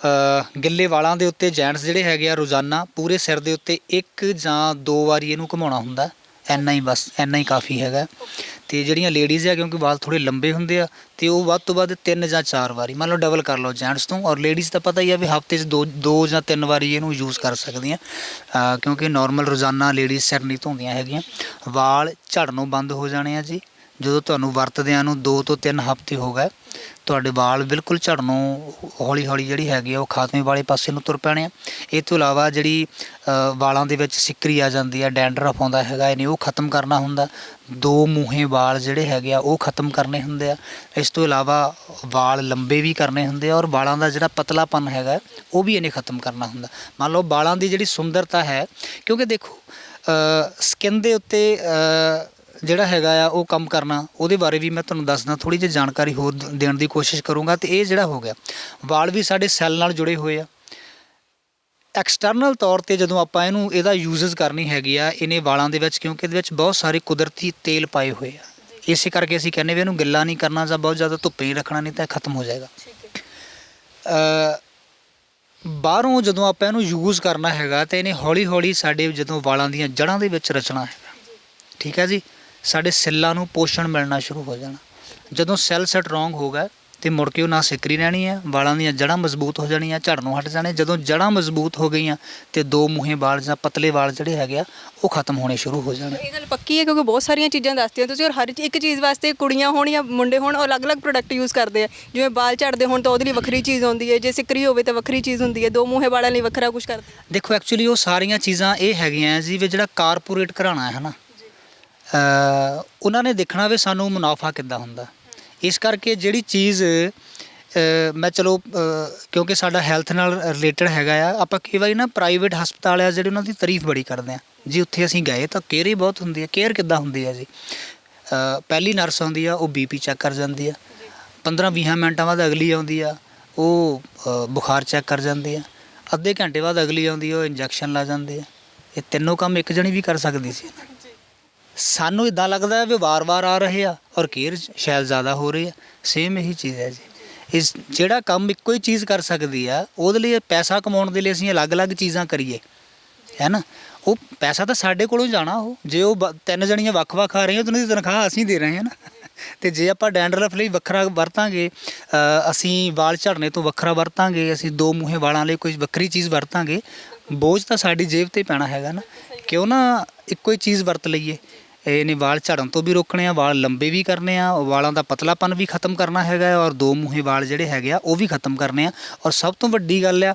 ਗਿੱਲੇ ਵਾਲਾਂ ਦੇ ਉੱਤੇ ਜੈਂਟਸ ਜਿਹੜੇ ਹੈਗੇ ਆ ਰੋਜ਼ਾਨਾ ਪੂਰੇ ਸਿਰ ਦੇ ਉੱਤੇ 1 ਜਾਂ 2 ਵਾਰੀ ਇਹਨੂੰ ਘੁਮਾਉਣਾ ਹੁੰਦਾ, ਇੰਨਾ ਹੀ ਬਸ, ਇੰਨਾ ਹੀ ਕਾਫੀ ਹੈਗਾ। ਅਤੇ ਜਿਹੜੀਆਂ ਲੇਡੀਜ਼ ਆ, ਕਿਉਂਕਿ ਵਾਲ ਥੋੜ੍ਹੇ ਲੰਬੇ ਹੁੰਦੇ ਆ, ਅਤੇ ਉਹ ਵੱਧ ਤੋਂ ਵੱਧ 3 ਜਾਂ 4 ਵਾਰੀ, ਮੰਨ ਲਓ ਡਬਲ ਕਰ ਲਓ ਜੈਂਟਸ ਤੋਂ। ਔਰ ਲੇਡੀਜ਼ ਤਾਂ ਪਤਾ ਹੀ ਆ ਵੀ ਹਫ਼ਤੇ 'ਚ 2 ਜਾਂ 3 ਵਾਰੀ ਇਹਨੂੰ ਯੂਜ਼ ਕਰ ਸਕਦੀਆਂ, ਕਿਉਂਕਿ ਨੋਰਮਲ ਰੋਜ਼ਾਨਾ ਲੇਡੀਜ਼ ਸਿਰ ਨਹੀਂ ਧੋਂਦੀਆਂ ਹੈਗੀਆਂ। ਵਾਲ ਝੜਨੋਂ ਬੰਦ ਹੋ ਜਾਣੇ ਆ ਜੀ। ਜਦੋਂ ਤੁਹਾਨੂੰ ਵਰਤਦਿਆਂ ਨੂੰ 2 ਤੋਂ 3 ਹਫ਼ਤੇ ਹੋ ਗਏ, ਤੁਹਾਡੇ ਵਾਲ ਬਿਲਕੁਲ ਝੜਨੋਂ ਹੌਲੀ ਹੌਲੀ ਜਿਹੜੀ ਹੈਗੀ ਆ ਉਹ ਖਾਤਮੇ ਵਾਲੇ ਪਾਸੇ ਨੂੰ ਤੁਰ ਪੈਣੇ ਆ। ਇਹ ਤੋਂ ਇਲਾਵਾ ਜਿਹੜੀ ਵਾਲਾਂ ਦੇ ਵਿੱਚ ਸਿੱਕਰੀ ਆ ਜਾਂਦੀ ਆ, ਡੈਂਡਰਫ ਆਉਂਦਾ ਹੈਗਾ, ਇਹਨੇ ਉਹ ਖ਼ਤਮ ਕਰਨਾ ਹੁੰਦਾ। 2 ਮੂੰਹੇ ਵਾਲ ਜਿਹੜੇ ਹੈਗੇ ਆ ਉਹ ਖ਼ਤਮ ਕਰਨੇ ਹੁੰਦੇ ਆ। ਇਸ ਤੋਂ ਇਲਾਵਾ ਵਾਲ ਲੰਬੇ ਵੀ ਕਰਨੇ ਹੁੰਦੇ ਆ, ਔਰ ਵਾਲਾਂ ਦਾ ਜਿਹੜਾ ਪਤਲਾਪਨ ਹੈਗਾ ਉਹ ਵੀ ਇਹਨੇ ਖ਼ਤਮ ਕਰਨਾ ਹੁੰਦਾ। ਮੰਨ ਲਓ ਵਾਲਾਂ ਦੀ ਜਿਹੜੀ ਸੁੰਦਰਤਾ ਹੈ, ਕਿਉਂਕਿ ਦੇਖੋ ਸਕਿਨ ਦੇ ਉੱਤੇ ਜਿਹੜਾ ਹੈਗਾ ਆ ਉਹ ਕੰਮ ਕਰਨਾ, ਉਹਦੇ ਬਾਰੇ ਵੀ ਮੈਂ ਤੁਹਾਨੂੰ ਦੱਸਦਾ, ਥੋੜ੍ਹੀ ਜਿਹੀ ਜਾਣਕਾਰੀ ਹੋਰ ਦੇਣ ਦੀ ਕੋਸ਼ਿਸ਼ ਕਰੂੰਗਾ। ਅਤੇ ਇਹ ਜਿਹੜਾ ਹੋ ਗਿਆ, ਵਾਲ ਵੀ ਸਾਡੇ ਸੈੱਲ ਨਾਲ ਜੁੜੇ ਹੋਏ ਆ। ਐਕਸਟਰਨਲ ਤੌਰ 'ਤੇ ਜਦੋਂ ਆਪਾਂ ਇਹਦਾ ਯੂਜ਼ਸ ਕਰਨੀ ਹੈਗੀ ਆ, ਇਹਨੇ ਵਾਲਾਂ ਦੇ ਵਿੱਚ, ਕਿਉਂਕਿ ਇਹਦੇ ਵਿੱਚ ਬਹੁਤ ਸਾਰੇ ਕੁਦਰਤੀ ਤੇਲ ਪਾਏ ਹੋਏ ਆ, ਇਸੇ ਕਰਕੇ ਅਸੀਂ ਕਹਿੰਦੇ ਵੀ ਇਹਨੂੰ ਗਿੱਲਾ ਨਹੀਂ ਕਰਨਾ ਜਾਂ ਬਹੁਤ ਜ਼ਿਆਦਾ ਧੁੱਪੇ ਨਹੀਂ ਰੱਖਣਾ, ਨਹੀਂ ਤਾਂ ਇਹ ਖਤਮ ਹੋ ਜਾਏਗਾ। ਬਾਹਰੋਂ ਜਦੋਂ ਆਪਾਂ ਇਹਨੂੰ ਯੂਜ਼ ਕਰਨਾ ਹੈਗਾ ਤਾਂ ਇਹਨੇ ਹੌਲੀ ਹੌਲੀ ਸਾਡੇ ਜਦੋਂ ਵਾਲਾਂ ਦੀਆਂ ਜੜ੍ਹਾਂ ਦੇ ਵਿੱਚ ਰਚਣਾ ਹੈਗਾ, ਠੀਕ ਹੈ ਜੀ, ਸਾਡੇ ਸੈੱਲਾਂ ਨੂੰ ਪੋਸ਼ਣ ਮਿਲਣਾ ਸ਼ੁਰੂ ਹੋ ਜਾਣਾ। ਜਦੋਂ ਸੈੱਲ ਸਟਰੋਂਗ ਹੋ ਗਏ ਅਤੇ ਮੁੜ ਕੇ ਉਹ ਨਾ ਸਿੱਕਰੀ ਰਹਿਣੀ ਹੈ, ਵਾਲਾਂ ਦੀਆਂ ਜੜ੍ਹਾਂ ਮਜ਼ਬੂਤ ਹੋ ਜਾਣੀਆਂ, ਝੜਨੋਂ ਹਟ ਜਾਣੇ। ਜਦੋਂ ਜੜ੍ਹਾਂ ਮਜ਼ਬੂਤ ਹੋ ਗਈਆਂ ਅਤੇ 2 ਮੂੰਹੇ ਵਾਲ ਜਾਂ ਪਤਲੇ ਵਾਲ ਜਿਹੜੇ ਹੈਗੇ ਆ ਉਹ ਖਤਮ ਹੋਣੇ ਸ਼ੁਰੂ ਹੋ ਜਾਣੇ। ਇਹ ਗੱਲ ਪੱਕੀ ਹੈ, ਕਿਉਂਕਿ ਬਹੁਤ ਸਾਰੀਆਂ ਚੀਜ਼ਾਂ ਦੱਸਦੀਆਂ ਤੁਸੀਂ, ਔਰ ਹਰ ਇੱਕ ਚੀਜ਼ ਵਾਸਤੇ ਕੁੜੀਆਂ ਹੋਣ ਜਾਂ ਮੁੰਡੇ ਹੋਣ ਉਹ ਅਲੱਗ-ਅਲੱਗ ਪ੍ਰੋਡਕਟ ਯੂਜ਼ ਕਰਦੇ ਆ। ਜਿਵੇਂ ਵਾਲ ਝੜਦੇ ਹੋਣ ਤਾਂ ਉਹਦੇ ਲਈ ਵੱਖਰੀ ਚੀਜ਼ ਹੁੰਦੀ ਹੈ, ਜੇ ਸਿੱਕਰੀ ਹੋਵੇ ਤਾਂ ਵੱਖਰੀ ਚੀਜ਼ ਹੁੰਦੀ ਹੈ, 2 ਮੂੰਹੇ ਵਾਲਾਂ ਲਈ ਵੱਖਰਾ ਕੁਝ ਕਰਦੇ। ਦੇਖੋ ਐਕਚੁਅਲੀ ਉਹ ਸਾਰੀਆਂ ਚੀਜ਼ਾਂ ਇਹ ਹੈਗੀਆਂ ਜੀ ਵੀ ਜਿਹੜਾ ਕਾਰਪੋਰੇਟ ਘਰਾਣਾ ਹੈ ਨਾ, ਉਹਨਾਂ ਨੇ ਦੇਖਣਾ ਵੀ ਸਾਨੂੰ ਮੁਨਾਫਾ ਕਿੱਦਾਂ ਹੁੰਦਾ। ਇਸ ਕਰਕੇ ਜਿਹੜੀ ਚੀਜ਼ ਮੈਂ ਚਲੋ ਕਿਉਂਕਿ ਸਾਡਾ ਹੈਲਥ ਨਾਲ ਰਿਲੇਟਡ ਹੈਗਾ ਆ, ਆਪਾਂ ਕਈ ਵਾਰੀ ਨਾ ਪ੍ਰਾਈਵੇਟ ਹਸਪਤਾਲ ਆ ਜਿਹੜੇ ਉਹਨਾਂ ਦੀ ਤਾਰੀਫ ਬੜੀ ਕਰਦੇ ਆ ਜੀ। ਉੱਥੇ ਅਸੀਂ ਗਏ ਤਾਂ ਕੇਅਰ ਹੀ ਬਹੁਤ ਹੁੰਦੀ ਹੈ। ਕੇਅਰ ਕਿੱਦਾਂ ਹੁੰਦੀ ਹੈ ਜੀ, ਪਹਿਲੀ ਨਰਸ ਆਉਂਦੀ ਆ ਉਹ BP ਚੈੱਕ ਕਰ ਜਾਂਦੀ ਆ, 15-20 ਮਿੰਟਾਂ ਬਾਅਦ ਅਗਲੀ ਆਉਂਦੀ ਆ ਉਹ ਬੁਖਾਰ ਚੈੱਕ ਕਰ ਜਾਂਦੀ ਆ, ਅੱਧੇ ਘੰਟੇ ਬਾਅਦ ਅਗਲੀ ਆਉਂਦੀ ਆ ਉਹ ਇੰਜੈਕਸ਼ਨ ਲਾ ਜਾਂਦੇ ਆ। ਇਹ ਤਿੰਨੋਂ ਕੰਮ ਇੱਕ ਜਣੀ ਵੀ ਕਰ ਸਕਦੀ ਸੀ। ਸਾਨੂੰ ਇੱਦਾਂ ਲੱਗਦਾ ਵੀ ਵਾਰ-ਵਾਰ ਆ ਰਹੇ ਆ ਔਰ ਕੇਅਰ ਸ਼ਾਇਦ ਜ਼ਿਆਦਾ ਹੋ ਰਹੀ ਆ। ਸੇਮ ਇਹੀ ਚੀਜ਼ ਹੈ ਜੀ। ਇਸ ਜਿਹੜਾ ਕੰਮ ਇੱਕੋ ਹੀ ਚੀਜ਼ ਕਰ ਸਕਦੀ ਆ, ਉਹਦੇ ਲਈ ਪੈਸਾ ਕਮਾਉਣ ਦੇ ਲਈ ਅਸੀਂ ਅਲੱਗ-ਅਲੱਗ ਚੀਜ਼ਾਂ ਕਰੀਏ, ਹੈ ਨਾ। ਉਹ ਪੈਸਾ ਤਾਂ ਸਾਡੇ ਕੋਲੋਂ ਜਾਣਾ। ਉਹ ਜੇ ਉਹ 3 ਜਣੀਆਂ ਵੱਖ-ਵੱਖ ਆ ਰਹੀਆਂ ਤਾਂ ਉਹਨਾਂ ਦੀ ਤਨਖਾਹ ਅਸੀਂ ਦੇ ਰਹੇ ਹਾਂ ਨਾ। ਅਤੇ ਜੇ ਆਪਾਂ ਡੈਂਡਰਫ ਲਈ ਵੱਖਰਾ ਵਰਤਾਂਗੇ, ਅਸੀਂ ਵਾਲ ਝੜਨੇ ਤੋਂ ਵੱਖਰਾ ਵਰਤਾਂਗੇ, ਅਸੀਂ 2 ਮੂੰਹੇ ਵਾਲਾਂ ਲਈ ਕੋਈ ਵੱਖਰੀ ਚੀਜ਼ ਵਰਤਾਂਗੇ, ਬੋਝ ਤਾਂ ਸਾਡੀ ਜੇਬ 'ਤੇ ਪੈਣਾ ਹੈਗਾ ਨਾ। ਕਿਉਂ ਨਾ ਇੱਕੋ ਹੀ ਚੀਜ਼ ਵਰਤ ਲਈਏ। ਇਹਨੇ ਵਾਲ ਝੜਨ ਤੋਂ ਵੀ ਰੋਕਣੇ ਆ, ਵਾਲ ਲੰਬੇ ਵੀ ਕਰਨੇ ਆ, ਵਾਲਾਂ ਦਾ ਪਤਲਾਪਨ ਵੀ ਖਤਮ ਕਰਨਾ ਹੈਗਾ, ਔਰ 2 ਮੂੰਹੇ ਵਾਲ ਜਿਹੜੇ ਹੈਗੇ ਆ ਉਹ ਵੀ ਖਤਮ ਕਰਨੇ ਆ। ਔਰ ਸਭ ਤੋਂ ਵੱਡੀ ਗੱਲ ਆ,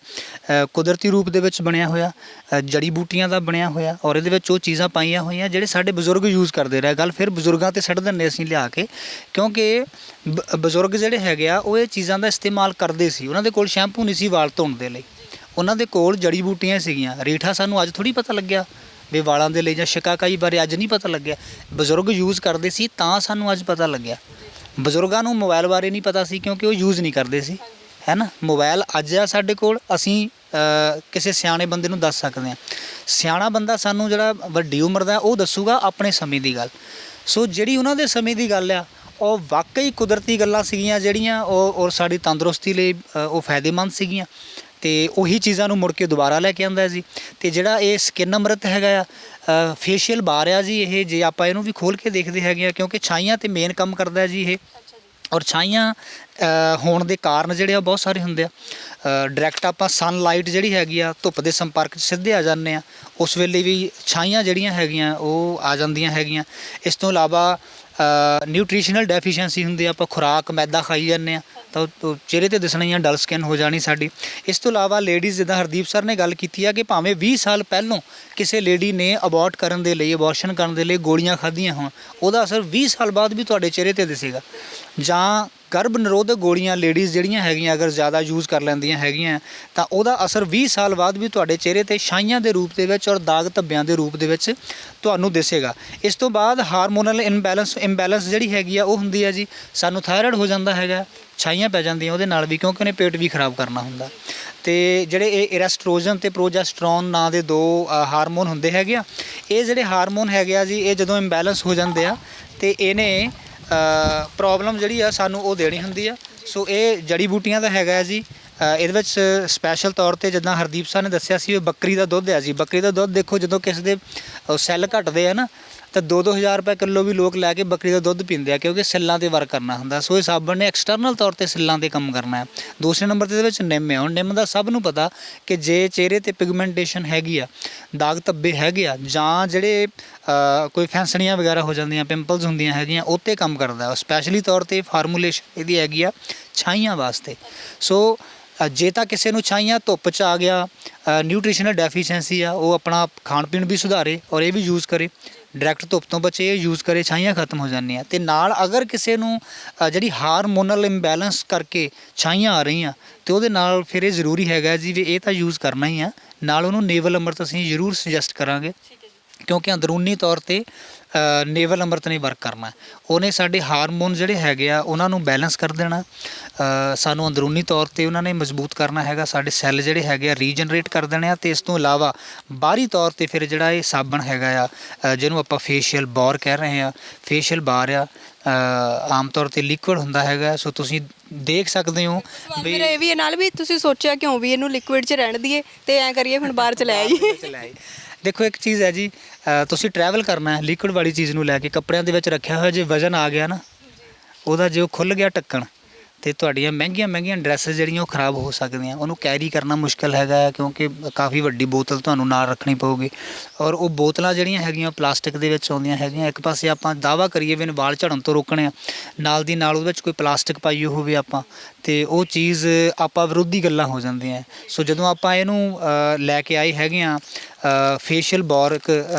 ਕੁਦਰਤੀ ਰੂਪ ਦੇ ਵਿੱਚ ਬਣਿਆ ਹੋਇਆ, ਜੜੀ ਬੂਟੀਆਂ ਦਾ ਬਣਿਆ ਹੋਇਆ, ਔਰ ਇਹਦੇ ਵਿੱਚ ਉਹ ਚੀਜ਼ਾਂ ਪਾਈਆਂ ਹੋਈਆਂ ਜਿਹੜੇ ਸਾਡੇ ਬਜ਼ੁਰਗ ਯੂਜ਼ ਕਰਦੇ ਰਹੇ। ਗੱਲ ਫਿਰ ਬਜ਼ੁਰਗਾਂ 'ਤੇ ਛੱਡ ਦਿੰਦੇ ਅਸੀਂ ਲਿਆ ਕੇ, ਕਿਉਂਕਿ ਬਜ਼ੁਰਗ ਜਿਹੜੇ ਹੈਗੇ ਆ ਉਹ ਇਹ ਚੀਜ਼ਾਂ ਦਾ ਇਸਤੇਮਾਲ ਕਰਦੇ ਸੀ। ਉਹਨਾਂ ਦੇ ਕੋਲ ਸ਼ੈਂਪੂ ਨਹੀਂ ਸੀ ਵਾਲ ਧੋਣ ਦੇ ਲਈ, ਉਹਨਾਂ ਦੇ ਕੋਲ ਜੜੀ ਬੂਟੀਆਂ ਸੀਗੀਆਂ। ਰੀਠਾ ਸਾਨੂੰ ਅੱਜ ਥੋੜ੍ਹੀ ਪਤਾ ਲੱਗਿਆ ਵੀ ਵਾਲਾਂ ਦੇ ਲਈ, ਜਾਂ ਸ਼ਿਕਾਕਾਈ ਬਾਰੇ ਅੱਜ ਨਹੀਂ ਪਤਾ ਲੱਗਿਆ। ਬਜ਼ੁਰਗ ਯੂਜ਼ ਕਰਦੇ ਸੀ ਤਾਂ ਸਾਨੂੰ ਅੱਜ ਪਤਾ ਲੱਗਿਆ। ਬਜ਼ੁਰਗਾਂ ਨੂੰ ਮੋਬਾਈਲ ਬਾਰੇ ਨਹੀਂ ਪਤਾ ਸੀ ਕਿਉਂਕਿ ਉਹ ਯੂਜ਼ ਨਹੀਂ ਕਰਦੇ ਸੀ, ਹੈ ਨਾ। ਮੋਬਾਈਲ ਅੱਜ ਆ ਸਾਡੇ ਕੋਲ, ਅਸੀਂ ਕਿਸੇ ਸਿਆਣੇ ਬੰਦੇ ਨੂੰ ਦੱਸ ਸਕਦੇ ਹਾਂ। ਸਿਆਣਾ ਬੰਦਾ ਸਾਨੂੰ ਜਿਹੜਾ ਵੱਡੀ ਉਮਰ ਦਾ ਉਹ ਦੱਸੂਗਾ ਆਪਣੇ ਸਮੇਂ ਦੀ ਗੱਲ। ਸੋ ਜਿਹੜੀ ਉਹਨਾਂ ਦੇ ਸਮੇਂ ਦੀ ਗੱਲ ਆ ਉਹ ਵਾਕਈ ਕੁਦਰਤੀ ਗੱਲਾਂ ਸੀਗੀਆਂ ਜਿਹੜੀਆਂ ਉਹ ਔਰ ਸਾਡੀ ਤੰਦਰੁਸਤੀ ਲਈ ਉਹ ਫਾਇਦੇਮੰਦ ਸੀਗੀਆਂ। ਅਤੇ ਉਹੀ ਚੀਜ਼ਾਂ ਨੂੰ ਮੁੜ ਕੇ ਦੁਬਾਰਾ ਲੈ ਕੇ ਆਉਂਦਾ ਜੀ। ਅਤੇ ਜਿਹੜਾ ਇਹ ਸਕਿਨ ਅੰਮ੍ਰਿਤ ਹੈਗਾ ਆ, ਫੇਸ਼ੀਅਲ ਬਾਰ ਆ ਜੀ, ਇਹ ਜੇ ਆਪਾਂ ਇਹਨੂੰ ਵੀ ਖੋਲ੍ਹ ਕੇ ਦੇਖਦੇ ਹੈਗੇ ਆ, ਕਿਉਂਕਿ ਛਾਈਆਂ 'ਤੇ ਮੇਨ ਕੰਮ ਕਰਦਾ ਜੀ ਇਹ। ਔਰ ਛਾਈਆਂ ਹੋਣ ਦੇ ਕਾਰਨ ਜਿਹੜੇ ਆ ਬਹੁਤ ਸਾਰੇ ਹੁੰਦੇ ਆ। ਡਾਇਰੈਕਟ ਆਪਾਂ ਸਨਲਾਈਟ ਜਿਹੜੀ ਹੈਗੀ ਆ, ਧੁੱਪ ਦੇ ਸੰਪਰਕ 'ਚ ਸਿੱਧੇ ਆ ਜਾਂਦੇ ਆ, ਉਸ ਵੇਲੇ ਵੀ ਛਾਈਆਂ ਜਿਹੜੀਆਂ ਹੈਗੀਆਂ ਉਹ ਆ ਜਾਂਦੀਆਂ ਹੈਗੀਆਂ। ਇਸ ਤੋਂ ਇਲਾਵਾ ਨਿਊਟ੍ਰੀਸ਼ਨਲ ਡੈਫੀਸ਼ੀਐਂਸੀ ਹੁੰਦੀ ਆ, ਆਪਾਂ ਖੁਰਾਕ ਮੈਦਾ ਖਾਈ ਜਾਂਦੇ ਹਾਂ ਤਾਂ ਚਿਹਰੇ 'ਤੇ ਦਿਸਣੀਆਂ, ਡਲ ਸਕਿਨ ਹੋ ਜਾਣੀ ਸਾਡੀ। ਇਸ ਤੋਂ ਇਲਾਵਾ ਲੇਡੀਜ਼, ਜਿੱਦਾਂ ਹਰਦੀਪ ਸਰ ਨੇ ਗੱਲ ਕੀਤੀ ਆ ਕਿ ਭਾਵੇਂ 20 ਸਾਲ ਪਹਿਲੋਂ ਕਿਸੇ ਲੇਡੀ ਨੇ ਅਬੋਰਟ ਕਰਨ ਦੇ ਲਈ, ਅਬੋਰਸ਼ਨ ਕਰਨ ਦੇ ਲਈ ਗੋਲੀਆਂ ਖਾਧੀਆਂ ਹੋਣ, ਉਹਦਾ ਅਸਰ 20 ਸਾਲ ਬਾਅਦ ਵੀ ਤੁਹਾਡੇ ਚਿਹਰੇ 'ਤੇ ਦਿਸੇਗਾ। ਜਾਂ ਗਰਭ ਨਿਰੋਧਕ ਗੋਲੀਆਂ ਲੇਡੀਜ਼ ਜਿਹੜੀਆਂ ਹੈਗੀਆਂ ਅਗਰ ਜ਼ਿਆਦਾ ਯੂਜ਼ ਕਰ ਲੈਂਦੀਆਂ ਹੈਗੀਆਂ ਤਾਂ ਉਹਦਾ ਅਸਰ 20 ਸਾਲ ਬਾਅਦ ਵੀ ਤੁਹਾਡੇ ਚਿਹਰੇ 'ਤੇ ਛਾਈਆਂ ਦੇ ਰੂਪ ਦੇ ਵਿੱਚ ਔਰ ਦਾਗ ਧੱਬਿਆਂ ਦੇ ਰੂਪ ਦੇ ਵਿੱਚ ਤੁਹਾਨੂੰ ਦਿਸੇਗਾ। ਇਸ ਤੋਂ ਬਾਅਦ ਹਾਰਮੋਨਲ ਇੰਬੈਲੈਂਸ ਜਿਹੜੀ ਹੈਗੀ ਆ ਉਹ ਹੁੰਦੀ ਹੈ ਜੀ। ਸਾਨੂੰ ਥਾਇਰਾਇਡ ਹੋ ਜਾਂਦਾ ਹੈਗਾ, ਛਾਈਆਂ ਪੈ ਜਾਂਦੀਆਂ ਉਹਦੇ ਨਾਲ ਵੀ, ਕਿਉਂਕਿ ਉਹਨੇ ਪੇਟ ਵੀ ਖਰਾਬ ਕਰਨਾ ਹੁੰਦਾ। ਅਤੇ ਜਿਹੜੇ ਇਹ ਇਰੈਸਟ੍ਰੋਜਨ ਅਤੇ ਪ੍ਰੋਜੈਸਟਰੋਨ ਨਾਂ ਦੇ 2 ਹਾਰਮੋਨ ਹੁੰਦੇ ਹੈਗੇ ਆ, ਇਹ ਜਿਹੜੇ ਹਾਰਮੋਨ ਹੈਗੇ ਆ ਜੀ, ਇਹ ਜਦੋਂ ਇੰਬੈਲੈਂਸ ਹੋ ਜਾਂਦੇ ਆ ਅਤੇ ਇਹਨੇ ਪ੍ਰੋਬਲਮ ਜਿਹੜੀ ਆ ਸਾਨੂੰ ਉਹ ਦੇਣੀ ਹੁੰਦੀ ਆ। ਸੋ ਇਹ ਜੜੀ ਬੂਟੀਆਂ ਦਾ ਹੈਗਾ ਜੀ। ਇਹਦੇ ਵਿੱਚ ਸਪੈਸ਼ਲ ਤੌਰ 'ਤੇ ਜਿੱਦਾਂ ਹਰਦੀਪ ਸਾਹਿਬ ਨੇ ਦੱਸਿਆ ਸੀ, ਬੱਕਰੀ ਦਾ ਦੁੱਧ ਆ ਜੀ। ਬੱਕਰੀ ਦਾ ਦੁੱਧ ਦੇਖੋ, ਜਦੋਂ ਕਿਸੇ ਦੇ ਸੈੱਲ ਘਟਦੇ ਆ ਨਾ, ਤਾਂ 2-2 ਹਜ਼ਾਰ ਰੁਪਏ ਕਿਲੋ ਵੀ ਲੋਕ ਲੈ ਕੇ ਬੱਕਰੀ ਦਾ ਦੁੱਧ ਪੀਂਦੇ ਆ, ਕਿਉਂਕਿ ਸਿੱਲਾਂ ਤੇ ਵਰਕ ਕਰਨਾ ਹੁੰਦਾ। ਸੋ ਇਹ ਸਾਬਣ ਨੇ ਐਕਸਟਰਨਲ ਤੌਰ ਤੇ ਸਿੱਲਾਂ ਤੇ ਕੰਮ ਕਰਨਾ ਹੈ। ਦੂਸਰੇ ਨੰਬਰ ਤੇ ਇਹਦੇ ਵਿੱਚ ਨਿੰਮ ਹੈ। ਹੁਣ ਨਿੰਮ ਦਾ ਸਭ ਨੂੰ ਪਤਾ ਕਿ ਜੇ ਚਿਹਰੇ ਤੇ ਪਿਗਮੈਂਟੇਸ਼ਨ ਹੈਗੀ ਆ, ਦਾਗ ਧੱਬੇ ਹੈਗੇ ਆ, ਜਾਂ ਜਿਹੜੇ ਕੋਈ ਫੈਂਸਣੀਆਂ ਵਗੈਰਾ ਹੋ ਜਾਂਦੀਆਂ, ਪਿੰਪਲਸ ਹੁੰਦੀਆਂ ਹੈਗੀਆਂ, ਉਹ 'ਤੇ ਕੰਮ ਕਰਦਾ। ਸਪੈਸ਼ਲੀ ਤੌਰ ਤੇ ਫਾਰਮੂਲੇਸ਼ਨ ਇਹਦੀ ਹੈਗੀ ਆ ਛਾਈਆਂ ਵਾਸਤੇ। ਸੋ ਜੇ ਤਾਂ ਕਿਸੇ ਨੂੰ ਛਾਈਆਂ, ਧੁੱਪ 'ਚ ਆ ਗਿਆ, ਨਿਊਟ੍ਰੀਸ਼ਨਲ ਡੈਫੀਸ਼ੀਐਂਸੀ ਆ, ਉਹ ਆਪਣਾ ਖਾਣ ਪੀਣ ਵੀ ਸੁਧਾਰੇ ਔਰ ਇਹ ਵੀ ਯੂਜ਼ ਕਰੇ, ਡਾਇਰੈਕਟ ਧੁੱਪ ਤੋਂ ਬਚੇ, ਇਹ ਯੂਜ਼ ਕਰੇ, ਛਾਈਆਂ ਖਤਮ ਹੋ ਜਾਂਦੀਆਂ। ਅਤੇ ਨਾਲ ਅਗਰ ਕਿਸੇ ਨੂੰ ਜਿਹੜੀ ਹਾਰਮੋਨਲ ਇੰਬੈਲੈਂਸ ਕਰਕੇ ਛਾਈਆਂ ਆ ਰਹੀਆਂ, ਅਤੇ ਉਹਦੇ ਨਾਲ ਫਿਰ ਇਹ ਜ਼ਰੂਰੀ ਹੈਗਾ ਜੀ ਵੀ ਇਹ ਤਾਂ ਯੂਜ਼ ਕਰਨਾ ਹੀ ਆ। ਨਾਲ ਉਹਨੂੰ ਨੇਵਲ ਅੰਮ੍ਰਿਤ ਅਸੀਂ ਜ਼ਰੂਰ ਸੁਜੈਸਟ ਕਰਾਂਗੇ, ਕਿਉਂਕਿ ਅੰਦਰੂਨੀ ਤੌਰ ਤੇ ਨੇਵਲ ਅੰਮ੍ਰਿਤ ਨੇ ਵਰਕ ਕਰਨਾ। ਉਹਨੇ ਸਾਡੇ ਹਾਰਮੋਨ ਜਿਹੜੇ ਹੈਗੇ ਆ ਉਹਨਾਂ ਨੂੰ ਬੈਲੈਂਸ ਕਰ ਦੇਣਾ, ਸਾਨੂੰ ਅੰਦਰੂਨੀ ਤੌਰ ਤੇ ਉਹਨਾਂ ਨੇ ਮਜ਼ਬੂਤ ਕਰਨਾ ਹੈਗਾ, ਸਾਡੇ ਸੈੱਲ ਜਿਹੜੇ ਹੈਗੇ ਆ ਰੀਜਨਰੇਟ ਕਰ ਦੇਣੇ ਆ। ਅਤੇ ਇਸ ਤੋਂ ਇਲਾਵਾ ਬਾਹਰੀ ਤੌਰ ਤੇ ਫਿਰ ਜਿਹੜਾ ਇਹ ਸਾਬਣ ਹੈਗਾ ਆ, ਜਿਹਨੂੰ ਆਪਾਂ ਫੇਸ਼ੀਅਲ ਬਾਰ ਕਹਿ ਰਹੇ ਆ, ਫੇਸ਼ੀਅਲ ਬਾਰ ਆ, ਆਮ ਤੌਰ ਤੇ ਲਿਕੁਇਡ ਹੁੰਦਾ ਹੈਗਾ। ਸੋ ਤੁਸੀਂ ਦੇਖ ਸਕਦੇ ਹੋ ਵੀ ਇਹ ਵੀ ਨਾਲ ਵੀ ਤੁਸੀਂ ਸੋਚਿਆ ਕਿਉਂ ਵੀ ਇਹਨੂੰ ਲਿਕੁਇਡ 'ਚ ਰਹਿਣ ਦਈਏ ਤੇ ਐਂ ਕਰੀਏ ਹੁਣ ਬਾਹਰ ਚ ਲੈ ਆਈਏ। ਦੇਖੋ ਇੱਕ ਚੀਜ਼ ਹੈ ਜੀ, ਤੁਸੀਂ ਟਰੈਵਲ ਕਰਨਾ ਹੈ, ਲਿਕੁਇਡ ਵਾਲੀ ਚੀਜ਼ ਨੂੰ ਲੈ ਕੇ ਕੱਪੜਿਆਂ ਦੇ ਵਿੱਚ ਰੱਖਿਆ ਹੋਇਆ, ਜੇ ਵਜ਼ਨ ਆ ਗਿਆ ਨਾ ਉਹਦਾ, ਜੇ ਉਹ ਖੁੱਲ੍ਹ ਗਿਆ ਢੱਕਣ, ਅਤੇ ਤੁਹਾਡੀਆਂ ਮਹਿੰਗੀਆਂ ਡਰੈਸਿਸ ਜਿਹੜੀਆਂ ਉਹ ਖਰਾਬ ਹੋ ਸਕਦੀਆਂ। ਉਹਨੂੰ ਕੈਰੀ ਕਰਨਾ ਮੁਸ਼ਕਿਲ ਹੈਗਾ, ਕਿਉਂਕਿ ਕਾਫੀ ਵੱਡੀ ਬੋਤਲ ਤੁਹਾਨੂੰ ਨਾਲ ਰੱਖਣੀ ਪਊਗੀ। ਔਰ ਉਹ ਬੋਤਲਾਂ ਜਿਹੜੀਆਂ ਹੈਗੀਆਂ ਪਲਾਸਟਿਕ ਦੇ ਵਿੱਚ ਆਉਂਦੀਆਂ ਹੈਗੀਆਂ। ਇੱਕ ਪਾਸੇ ਆਪਾਂ ਦਾਅਵਾ ਕਰੀਏ ਵੀ ਵਾਲ ਝੜਨ ਤੋਂ ਰੋਕਣੇ ਆ, ਨਾਲ ਦੀ ਨਾਲ ਉਹਦੇ ਵਿੱਚ ਕੋਈ ਪਲਾਸਟਿਕ ਪਾਈ ਹੋਵੇ ਆਪਾਂ, ਅਤੇ ਉਹ ਚੀਜ਼ ਆਪਾਂ ਵਿਰੋਧੀ ਗੱਲਾਂ ਹੋ ਜਾਂਦੀਆਂ। ਸੋ ਜਦੋਂ ਆਪਾਂ ਇਹਨੂੰ ਲੈ ਕੇ ਆਏ ਹੈਗੇ ਆ ਫੇਸ਼ੀਅਲ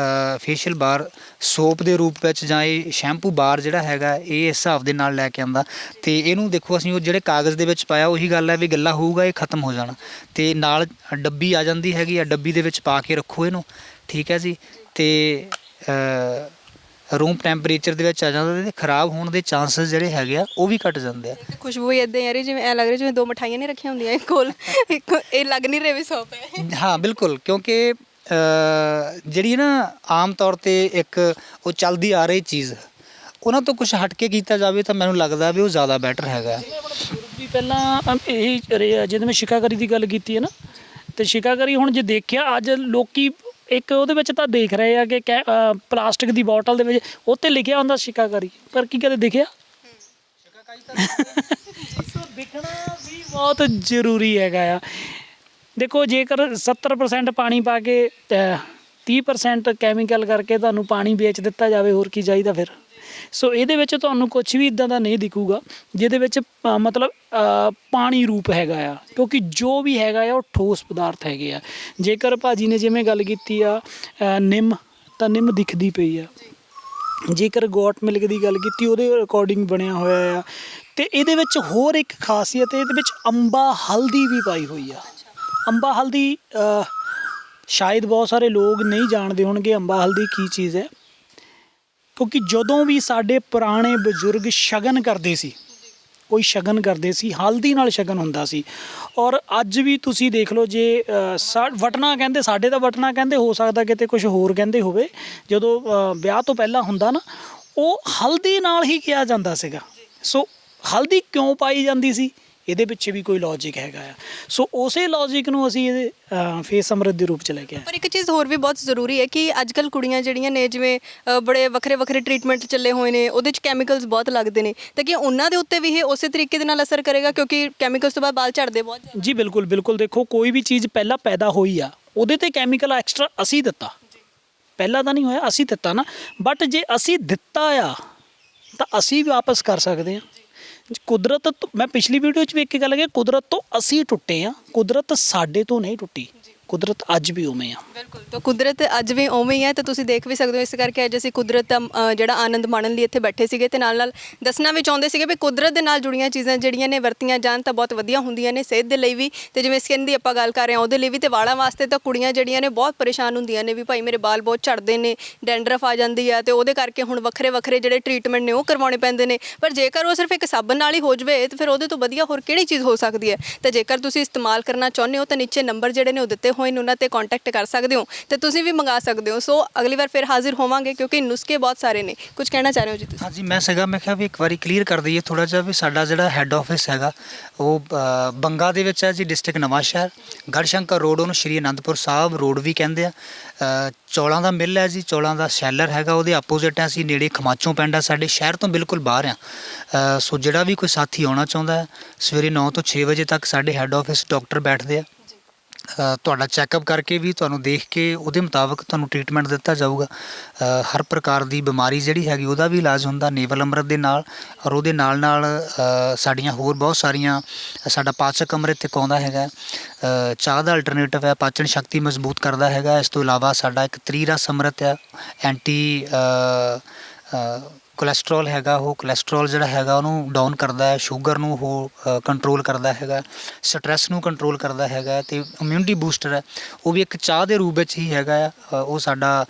ਬਾਰ ਸੋਪ ਦੇ ਰੂਪ ਵਿੱਚ, ਜਾਂ ਇਹ ਸ਼ੈਂਪੂ ਬਾਰ ਜਿਹੜਾ ਹੈਗਾ ਇਹ ਇਸ ਹਿਸਾਬ ਦੇ ਨਾਲ ਲੈ ਕੇ ਆਉਂਦਾ। ਅਤੇ ਇਹਨੂੰ ਦੇਖੋ ਅਸੀਂ ਉਹ ਜਿਹੜੇ ਕਾਗਜ਼ ਦੇ ਵਿੱਚ ਪਾਇਆ, ਉਹੀ ਗੱਲ ਹੈ ਵੀ ਗੱਲਾ ਹੋਊਗਾ ਇਹ ਖਤਮ ਹੋ ਜਾਣਾ। ਅਤੇ ਨਾਲ ਡੱਬੀ ਆ ਜਾਂਦੀ ਹੈਗੀ ਆ, ਡੱਬੀ ਦੇ ਵਿੱਚ ਪਾ ਕੇ ਰੱਖੋ ਇਹਨੂੰ, ਠੀਕ ਹੈ ਜੀ। ਅਤੇ ਰੂਮ ਟੈਂਪਰੇਚਰ ਦੇ ਵਿੱਚ ਆ ਜਾਂਦਾ, ਅਤੇ ਖਰਾਬ ਹੋਣ ਦੇ ਚਾਂਸਸ ਜਿਹੜੇ ਹੈਗੇ ਆ ਉਹ ਵੀ ਘੱਟ ਜਾਂਦੇ ਆ। ਖੁਸ਼ਬੂ ਹੀ ਇੱਦਾਂ ਯਾਰ ਜਿਵੇਂ ਐ ਲੱਗ ਰਿਹਾ ਜਿਵੇਂ ਦੋ ਮਠਾਈਆਂ ਨਹੀਂ ਰੱਖੀਆਂ ਹੁੰਦੀਆਂ ਕੋਲ, ਇਹ ਲੱਗ ਨਹੀਂ ਰਿਹਾ ਵੀ ਸੌਪ ਹੈ। ਹਾਂ ਬਿਲਕੁਲ, ਕਿਉਂਕਿ ਜਿਹੜੀ ਨਾ ਆਮ ਤੌਰ ਤੇ ਇੱਕ ਉਹ ਚੱਲਦੀ ਆ ਰਹੀ ਚੀਜ਼, ਉਹਨਾਂ ਤੋਂ ਕੁਝ ਹਟ ਕੇ ਕੀਤਾ ਜਾਵੇ ਤਾਂ ਮੈਨੂੰ ਲੱਗਦਾ ਵੀ ਉਹ ਜ਼ਿਆਦਾ ਬੈਟਰ ਹੈਗਾ। ਵੀ ਪਹਿਲਾਂ ਇਹ ਜਦੋਂ ਮੈਂ ਸ਼ਿਕਾਕਾਰੀ ਦੀ ਗੱਲ ਕੀਤੀ ਹੈ ਨਾ, ਤੇ ਸ਼ਿਕਾਕਾਰੀ ਹੁਣ ਜੇ ਦੇਖਿਆ ਅੱਜ ਲੋਕੀ ਇੱਕ ਉਹਦੇ ਵਿੱਚ ਤਾਂ ਦੇਖ ਰਹੇ ਆ ਕਿ ਪਲਾਸਟਿਕ ਦੀ ਬੋਟਲ ਦੇ ਵਿੱਚ ਉੱਤੇ ਲਿਖਿਆ ਹੁੰਦਾ ਸ਼ਿਕਾਕਾਰੀ, ਪਰ ਕੀ ਕਦੇ ਦਿਖਿਆ? ਸੋ ਦਿਖਣਾ ਵੀ ਬਹੁਤ ਜ਼ਰੂਰੀ ਹੈਗਾ ਆ। ਦੇਖੋ ਜੇਕਰ 70% ਪਾਣੀ ਪਾ ਕੇ 30% ਕੈਮੀਕਲ ਕਰਕੇ ਤੁਹਾਨੂੰ ਪਾਣੀ ਵੇਚ ਦਿੱਤਾ ਜਾਵੇ, ਹੋਰ ਕੀ ਚਾਹੀਦਾ ਫਿਰ। ਸੋ ਇਹਦੇ ਵਿੱਚ ਤੁਹਾਨੂੰ ਕੁਛ ਵੀ ਇੱਦਾਂ ਦਾ ਨਹੀਂ ਦਿਖੂਗਾ ਜਿਹਦੇ ਵਿੱਚ ਮਤਲਬ ਪਾਣੀ ਰੂਪ ਹੈਗਾ ਆ, ਕਿਉਂਕਿ ਜੋ ਵੀ ਹੈਗਾ ਆ ਉਹ ਠੋਸ ਪਦਾਰਥ ਹੈਗੇ ਆ। ਜੇਕਰ ਭਾਜੀ ਨੇ ਜਿਵੇਂ ਗੱਲ ਕੀਤੀ ਆ ਨਿੰਮ, ਤਾਂ ਨਿੰਮ ਦਿਖਦੀ ਪਈ ਆ। ਜੇਕਰ ਗੋਟ ਮਿਲਕ ਦੀ ਗੱਲ ਕੀਤੀ, ਉਹਦੇ ਅਕੋਰਡਿੰਗ ਬਣਿਆ ਹੋਇਆ ਆ। ਅਤੇ ਇਹਦੇ ਵਿੱਚ ਹੋਰ ਇੱਕ ਖਾਸੀਅਤ, ਇਹਦੇ ਵਿੱਚ ਅੰਬਾ ਹਲਦੀ ਵੀ ਪਾਈ ਹੋਈ ਆ। ਅੰਬਾ ਹਲਦੀ ਸ਼ਾਇਦ ਬਹੁਤ ਸਾਰੇ ਲੋਕ ਨਹੀਂ ਜਾਣਦੇ ਹੋਣਗੇ ਅੰਬਾ ਹਲਦੀ ਕੀ ਚੀਜ਼ ਹੈ, ਕਿਉਂਕਿ ਜਦੋਂ ਵੀ ਸਾਡੇ ਪੁਰਾਣੇ ਬਜ਼ੁਰਗ ਸ਼ਗਨ ਕਰਦੇ ਸੀ, ਕੋਈ ਸ਼ਗਨ ਕਰਦੇ ਸੀ, ਹਲਦੀ ਨਾਲ ਸ਼ਗਨ ਹੁੰਦਾ ਸੀ। ਔਰ ਅੱਜ ਵੀ ਤੁਸੀਂ ਦੇਖ ਲਓ, ਜੇ ਵਟਣਾ ਕਹਿੰਦੇ, ਸਾਡੇ ਤਾਂ ਵਟਣਾ ਕਹਿੰਦੇ, ਹੋ ਸਕਦਾ ਕਿਤੇ ਕੁਝ ਹੋਰ ਕਹਿੰਦੇ ਹੋਵੇ, ਜਦੋਂ ਵਿਆਹ ਤੋਂ ਪਹਿਲਾਂ ਹੁੰਦਾ ਨਾ, ਉਹ ਹਲਦੀ ਨਾਲ ਹੀ ਕਿਹਾ ਜਾਂਦਾ ਸੀਗਾ। ਸੋ ਹਲਦੀ ਕਿਉਂ ਪਾਈ ਜਾਂਦੀ ਸੀ, ਇਹਦੇ ਪਿੱਛੇ ਵੀ ਕੋਈ ਲੌਜਿਕ ਹੈਗਾ ਆ। ਸੋ ਉਸੇ ਲੌਜਿਕ ਨੂੰ ਅਸੀਂ ਇਹਦੇ ਫੇਸ ਅੰਮ੍ਰਿਤ ਦੇ ਰੂਪ 'ਚ ਲੈ ਕੇ ਆਏ। ਪਰ ਇੱਕ ਚੀਜ਼ ਹੋਰ ਵੀ ਬਹੁਤ ਜ਼ਰੂਰੀ ਹੈ ਕਿ ਅੱਜ ਕੱਲ੍ਹ ਕੁੜੀਆਂ ਜਿਹੜੀਆਂ ਨੇ, ਜਿਵੇਂ ਬੜੇ ਵੱਖਰੇ ਟਰੀਟਮੈਂਟ ਚੱਲੇ ਹੋਏ ਨੇ, ਉਹਦੇ 'ਚ ਕੈਮੀਕਲਸ ਬਹੁਤ ਲੱਗਦੇ ਨੇ, ਤਾਂ ਕਿ ਉਹਨਾਂ ਦੇ ਉੱਤੇ ਵੀ ਇਹ ਉਸੇ ਤਰੀਕੇ ਦੇ ਨਾਲ ਅਸਰ ਕਰੇਗਾ, ਕਿਉਂਕਿ ਕੈਮੀਕਲਸ ਤੋਂ ਬਾਅਦ ਵਾਲ ਝੜਦੇ ਬਹੁਤ। ਜੀ ਬਿਲਕੁਲ ਬਿਲਕੁਲ। ਦੇਖੋ ਕੋਈ ਵੀ ਚੀਜ਼ ਪਹਿਲਾਂ ਪੈਦਾ ਹੋਈ ਆ, ਉਹਦੇ 'ਤੇ ਕੈਮੀਕਲ ਐਕਸਟਰਾ ਅਸੀਂ ਦਿੱਤਾ, ਪਹਿਲਾਂ ਤਾਂ ਨਹੀਂ ਹੋਇਆ, ਅਸੀਂ ਦਿੱਤਾ ਨਾ। ਬਟ ਜੇ ਅਸੀਂ ਦਿੱਤਾ ਆ ਤਾਂ ਅਸੀਂ ਵਾਪਸ ਕਰ ਸਕਦੇ ਹਾਂ। ਕੁਦਰਤ, ਮੈਂ ਪਿਛਲੀ ਵੀਡੀਓ 'ਚ ਵੀ ਇੱਕ ਗੱਲ ਕਹੀ, ਕੁਦਰਤ ਤੋਂ ਅਸੀਂ ਟੁੱਟੇ ਹਾਂ, ਕੁਦਰਤ ਸਾਡੇ ਤੋਂ ਨਹੀਂ ਟੁੱਟੀ। ਕੁਦਰਤ ਅੱਜ ਵੀ ਉਵੇਂ ਆ। ਬਿਲਕੁਲ, ਤਾਂ ਕੁਦਰਤ ਅੱਜ ਵੀ ਉਵੇਂ ਹੀ ਹੈ, ਤਾਂ ਤੁਸੀਂ ਦੇਖ ਵੀ ਸਕਦੇ ਹੋ। ਇਸ ਕਰਕੇ ਅੱਜ ਅਸੀਂ ਕੁਦਰਤ ਦਾ ਜਿਹੜਾ ਆਨੰਦ ਮਾਣਨ ਲਈ ਇੱਥੇ ਬੈਠੇ ਸੀਗੇ, ਅਤੇ ਨਾਲ ਦੱਸਣਾ ਵੀ ਚਾਹੁੰਦੇ ਸੀਗੇ ਵੀ ਕੁਦਰਤ ਦੇ ਨਾਲ ਜੁੜੀਆਂ ਚੀਜ਼ਾਂ ਜਿਹੜੀਆਂ ਨੇ ਵਰਤੀਆਂ ਜਾਣ ਤਾਂ ਬਹੁਤ ਵਧੀਆ ਹੁੰਦੀਆਂ ਨੇ, ਸਿਹਤ ਦੇ ਲਈ ਵੀ, ਅਤੇ ਜਿਵੇਂ ਸਕਿਨ ਦੀ ਆਪਾਂ ਗੱਲ ਕਰ ਰਹੇ ਹਾਂ ਉਹਦੇ ਲਈ ਵੀ, ਅਤੇ ਵਾਲਾਂ ਵਾਸਤੇ ਤਾਂ ਕੁੜੀਆਂ ਜਿਹੜੀਆਂ ਨੇ ਬਹੁਤ ਪਰੇਸ਼ਾਨ ਹੁੰਦੀਆਂ ਨੇ ਵੀ ਭਾਈ ਮੇਰੇ ਵਾਲ ਬਹੁਤ ਝੜਦੇ ਨੇ, ਡੈਂਡਰਫ ਆ ਜਾਂਦੀ ਆ, ਅਤੇ ਉਹਦੇ ਕਰਕੇ ਹੁਣ ਵੱਖਰੇ ਜਿਹੜੇ ਟਰੀਟਮੈਂਟ ਨੇ ਉਹ ਕਰਵਾਉਣੇ ਪੈਂਦੇ ਨੇ। ਪਰ ਜੇਕਰ ਉਹ ਸਿਰਫ ਇੱਕ ਸਾਬਣ ਨਾਲ ਹੀ ਹੋ ਜਾਵੇ ਤਾਂ ਫਿਰ ਉਹਦੇ ਤੋਂ ਵਧੀਆ ਹੋਰ ਕਿਹੜੀ ਚੀਜ਼ ਹੋ ਸਕਦੀ ਹੈ। ਤਾਂ ਜੇਕਰ ਤੁਸੀਂ ਇਸਤੇਮਾਲ ਕਰਨਾ ਚਾਹੁੰਦੇ ਹੋ ਤਾਂ ਨੀਚੇ ਨੰਬਰ ਜਿਹੜੇ ਨੇ ਉਹ ਦਿੱਤੇ ਹੋਏ ਨੇ ਉਹਨਾਂ ਤੇ ਕੰਟੈਕਟ ਕਰ ਸਕਦੇ ਹੋ ਤੇ ਤੁਸੀਂ ਵੀ ਮੰਗਾ ਸਕਦੇ ਹੋ। ਸੋ ਅਗਲੀ ਵਾਰ ਫਿਰ ਹਾਜ਼ਰ ਹੋਵਾਂਗੇ ਕਿਉਂਕਿ ਨੁਸਖੇ ਬਹੁਤ ਸਾਰੇ ਨੇ। ਕੁਝ ਕਹਿਣਾ ਚਾਹ ਰਹੇ ਹੋ ਜੀ ਤੁਸੀਂ? ਹਾਂਜੀ ਮੈਂ ਕਿਹਾ ਵੀ ਇੱਕ ਵਾਰੀ ਕਲੀਅਰ ਕਰ ਦਈਏ ਥੋੜਾ ਜਿਹਾ ਵੀ ਸਾਡਾ ਜਿਹੜਾ ਹੈੱਡ ਆਫਿਸ ਹੈਗਾ ਉਹ ਬੰਗਾ ਦੇ ਵਿੱਚ ਹੈ ਜੀ, ਡਿਸਟ੍ਰਿਕਟ ਨਵਾਂਸ਼ਹਿਰ, ਗੜਸ਼ੰਕਰ ਰੋਡ, ਉਹਨੂੰ ਸ਼੍ਰੀ ਅਨੰਦਪੁਰ ਸਾਹਿਬ ਰੋਡ ਵੀ ਕਹਿੰਦੇ ਆ। ਚੌਲਾਂ ਦਾ ਮਿੱਲ ਹੈ ਜੀ, ਚੌਲਾਂ ਦਾ ਸ਼ੈਲਰ ਹੈਗਾ, ਉਹਦੇ ਆਪੋਜ਼ਿਟ ਹੈ ਅਸੀਂ, ਨੇੜੇ ਖਮਾਚੋਂ ਪਿੰਡ ਆ ਸਾਡੇ, ਸ਼ਹਿਰ ਤੋਂ ਬਿਲਕੁਲ ਬਾਹਰ ਆ। ਸੋ ਜਿਹੜਾ ਵੀ ਕੋਈ ਸਾਥੀ ਆਉਣਾ ਚਾਹੁੰਦਾ ਹੈ ਸਵੇਰੇ 9 ਤੋਂ 6 ਵਜੇ ਤੱਕ ਸਾਡੇ ਹੈੱਡ ਆਫਿਸ ਡਾਕਟਰ ਬੈਠਦੇ ਆ। ਤੁਹਾਡਾ ਚੈੱਕਅਪ ਕਰਕੇ ਵੀ ਤੁਹਾਨੂੰ ਦੇਖ ਕੇ ਉਹਦੇ ਮੁਤਾਬਕ ਤੁਹਾਨੂੰ ਟ੍ਰੀਟਮੈਂਟ ਦਿੱਤਾ ਜਾਊਗਾ। ਹਰ ਪ੍ਰਕਾਰ ਦੀ ਬਿਮਾਰੀ ਜਿਹੜੀ ਹੈਗੀ ਉਹਦਾ ਵੀ ਇਲਾਜ ਹੁੰਦਾ ਨੇਵਲ ਅੰਮ੍ਰਿਤ ਦੇ ਨਾਲ, ਔਰ ਉਹਦੇ ਨਾਲ ਨਾਲ ਸਾਡੀਆਂ ਹੋਰ ਬਹੁਤ ਸਾਰੀਆਂ, ਸਾਡਾ ਪਾਚਕ ਅੰਮ੍ਰਿਤ ਇੱਕ ਆਉਂਦਾ ਹੈਗਾ, ਚਾਹ ਦਾ ਅਲਟਰਨੇਟਿਵ ਹੈ, ਪਾਚਨ ਸ਼ਕਤੀ ਮਜ਼ਬੂਤ ਕਰਦਾ ਹੈਗਾ। ਇਸ ਤੋਂ ਇਲਾਵਾ ਸਾਡਾ ਇੱਕ ਤ੍ਰਿਰਸ ਅੰਮ੍ਰਿਤ ਹੈ, ਐਂਟੀ ਕੋਲੈਸਟਰੋਲ ਹੈਗਾ, ਉਹ ਕੋਲੈਸਟਰੋਲ ਜਿਹੜਾ ਹੈਗਾ ਉਹਨੂੰ ਡਾਊਨ ਕਰਦਾ ਹੈ, ਸ਼ੂਗਰ ਨੂੰ ਉਹ ਕੰਟਰੋਲ ਕਰਦਾ ਹੈਗਾ, ਸਟ੍ਰੈਸ ਨੂੰ ਕੰਟਰੋਲ ਕਰਦਾ ਹੈਗਾ, ਅਤੇ ਇਮਿਊਨਿਟੀ ਬੂਸਟਰ ਹੈ, ਉਹ ਵੀ ਇੱਕ ਚਾਹ ਦੇ ਰੂਪ ਵਿੱਚ ਹੀ ਹੈਗਾ ਆ। ਉਹ ਸਾਡਾ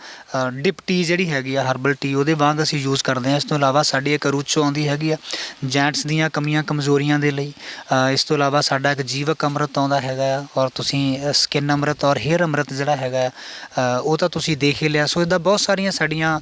ਡਿਪ ਟੀ ਜਿਹੜੀ ਹੈਗੀ ਆ, ਹਰਬਲ ਟੀ, ਉਹਦੇ ਵਾਂਗ ਅਸੀਂ ਯੂਜ਼ ਕਰਦੇ ਹਾਂ। ਇਸ ਤੋਂ ਇਲਾਵਾ ਸਾਡੀ ਇੱਕ ਰੂਚੋ ਆਉਂਦੀ ਹੈਗੀ ਆ ਜੈਂਟਸ ਦੀਆਂ ਕਮੀਆਂ ਕਮਜ਼ੋਰੀਆਂ ਦੇ ਲਈ। ਇਸ ਤੋਂ ਇਲਾਵਾ ਸਾਡਾ ਇੱਕ ਜੀਵਕ ਅੰਮ੍ਰਿਤ ਆਉਂਦਾ ਹੈਗਾ ਆ, ਔਰ ਤੁਸੀਂ ਸਕਿਨ ਅੰਮ੍ਰਿਤ ਔਰ ਹੇਅਰ ਅੰਮ੍ਰਿਤ ਜਿਹੜਾ ਹੈਗਾ ਉਹ ਤਾਂ ਤੁਸੀਂ ਦੇਖ ਹੀ ਲਿਆ। ਸੋ ਇੱਦਾਂ ਬਹੁਤ ਸਾਰੀਆਂ ਸਾਡੀਆਂ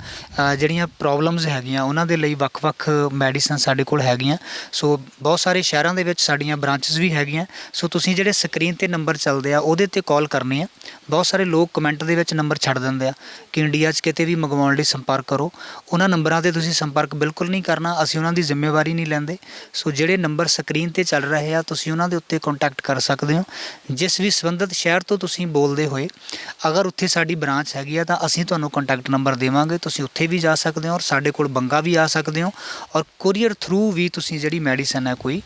ਜਿਹੜੀਆਂ ਪ੍ਰੋਬਲਮਸ ਹੈਗੀਆਂ ਉਹਨਾਂ ਦੇ ਲਈ ਵੱਖ-ਵੱਖ ਮੈਡੀਸਨ ਸਾਡੇ ਕੋਲ ਹੈਗੀਆਂ। ਸੋ ਬਹੁਤ ਸਾਰੇ ਸ਼ਹਿਰਾਂ ਦੇ ਵਿੱਚ ਸਾਡੀਆਂ ਬ੍ਰਾਂਚਸ ਵੀ ਹੈਗੀਆਂ। ਸੋ ਤੁਸੀਂ ਜਿਹੜੇ ਸਕਰੀਨ 'ਤੇ ਨੰਬਰ ਚੱਲਦੇ ਆ ਉਹਦੇ 'ਤੇ ਕਾਲ ਕਰਨੀ ਆ। ਬਹੁਤ ਸਾਰੇ ਲੋਕ ਕਮੈਂਟ ਦੇ ਵਿੱਚ ਨੰਬਰ ਛੱਡ ਦਿੰਦੇ ਆ ਕਿ ਇੰਡੀਆ 'ਚ ਕਿਤੇ ਵੀ ਮੰਗਵਾਉਣ ਲਈ ਸੰਪਰਕ ਕਰੋ। ਉਹਨਾਂ ਨੰਬਰਾਂ 'ਤੇ ਤੁਸੀਂ ਸੰਪਰਕ ਬਿਲਕੁਲ ਨਹੀਂ ਕਰਨਾ, ਅਸੀਂ ਉਹਨਾਂ ਦੀ ਜ਼ਿੰਮੇਵਾਰੀ ਨਹੀਂ ਲੈਂਦੇ। ਸੋ ਜਿਹੜੇ ਨੰਬਰ ਸਕਰੀਨ 'ਤੇ ਚੱਲ ਰਹੇ ਆ ਤੁਸੀਂ ਉਹਨਾਂ ਦੇ ਉੱਤੇ ਕੰਟੈਕਟ ਕਰ ਸਕਦੇ ਹੋ। ਜਿਸ ਵੀ ਸੰਬੰਧਿਤ ਸ਼ਹਿਰ ਤੋਂ ਤੁਸੀਂ ਬੋਲਦੇ ਹੋਏ ਅਗਰ ਉੱਥੇ ਸਾਡੀ ਬ੍ਰਾਂਚ ਹੈਗੀ ਆ ਤਾਂ ਅਸੀਂ ਤੁਹਾਨੂੰ ਕੰਟੈਕਟ ਨੰਬਰ ਦੇਵਾਂਗੇ, ਤੁਸੀਂ ਉੱਥੇ ਵੀ ਜਾ ਸਕਦੇ ਹੋ, ਔਰ ਸਾਡੇ ਕੋਲ ਬੰਗਾ ਵੀ ਆ ਸਕਦੇ ਹੋ, ਔਰ ਕੋਰੀਅਰ ਥਰੂ ਵੀ ਤੁਸੀਂ ਜਿਹੜੀ ਮੈਡੀਸਨ ਹੈ ਕੋਈ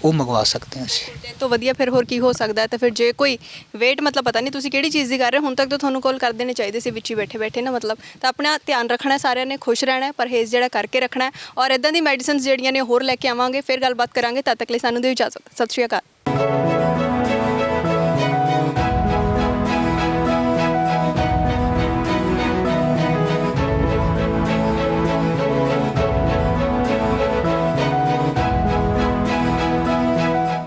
ਉਹ ਮੰਗਵਾ ਸਕਦੇ ਹਾਂ ਅਸੀਂ। ਇਹ ਤੋਂ ਵਧੀਆ ਫਿਰ ਹੋਰ ਕੀ ਹੋ ਸਕਦਾ ਹੈ? ਤਾਂ ਫਿਰ ਜੇ ਕੋਈ ਵੇਟ ਮਤਲਬ ਪਤਾ ਨਹੀਂ ਤੁਸੀਂ ਕਿਹੜੀ ਚੀਜ਼ ਦੀ ਕਰ ਰਹੇ ਹੋ, ਹੁਣ ਤੱਕ ਤਾਂ ਤੁਹਾਨੂੰ ਕਾਲ ਕਰ ਦੇਣੇ ਚਾਹੀਦੇ ਸੀ ਵਿੱਚ ਹੀ ਬੈਠੇ ਬੈਠੇ ਨਾ, ਮਤਲਬ ਤਾਂ ਆਪਣਾ ਧਿਆਨ ਰੱਖਣਾ, ਸਾਰਿਆਂ ਨੇ ਖੁਸ਼ ਰਹਿਣਾ, ਪਰਹੇਜ਼ ਜਿਹੜਾ ਕਰਕੇ ਰੱਖਣਾ, ਔਰ ਇੱਦਾਂ ਦੀ ਮੈਡੀਸਨਸ ਜਿਹੜੀਆਂ ਨੇ ਹੋਰ ਲੈ ਕੇ ਆਵਾਂਗੇ, ਫਿਰ ਗੱਲਬਾਤ ਕਰਾਂਗੇ। ਤਦ ਤੱਕ ਲਈ ਸਾਨੂੰ ਦਿਓ ਇਜਾਜ਼ਤ। ਸਤਿ ਸ਼੍ਰੀ ਅਕਾਲ।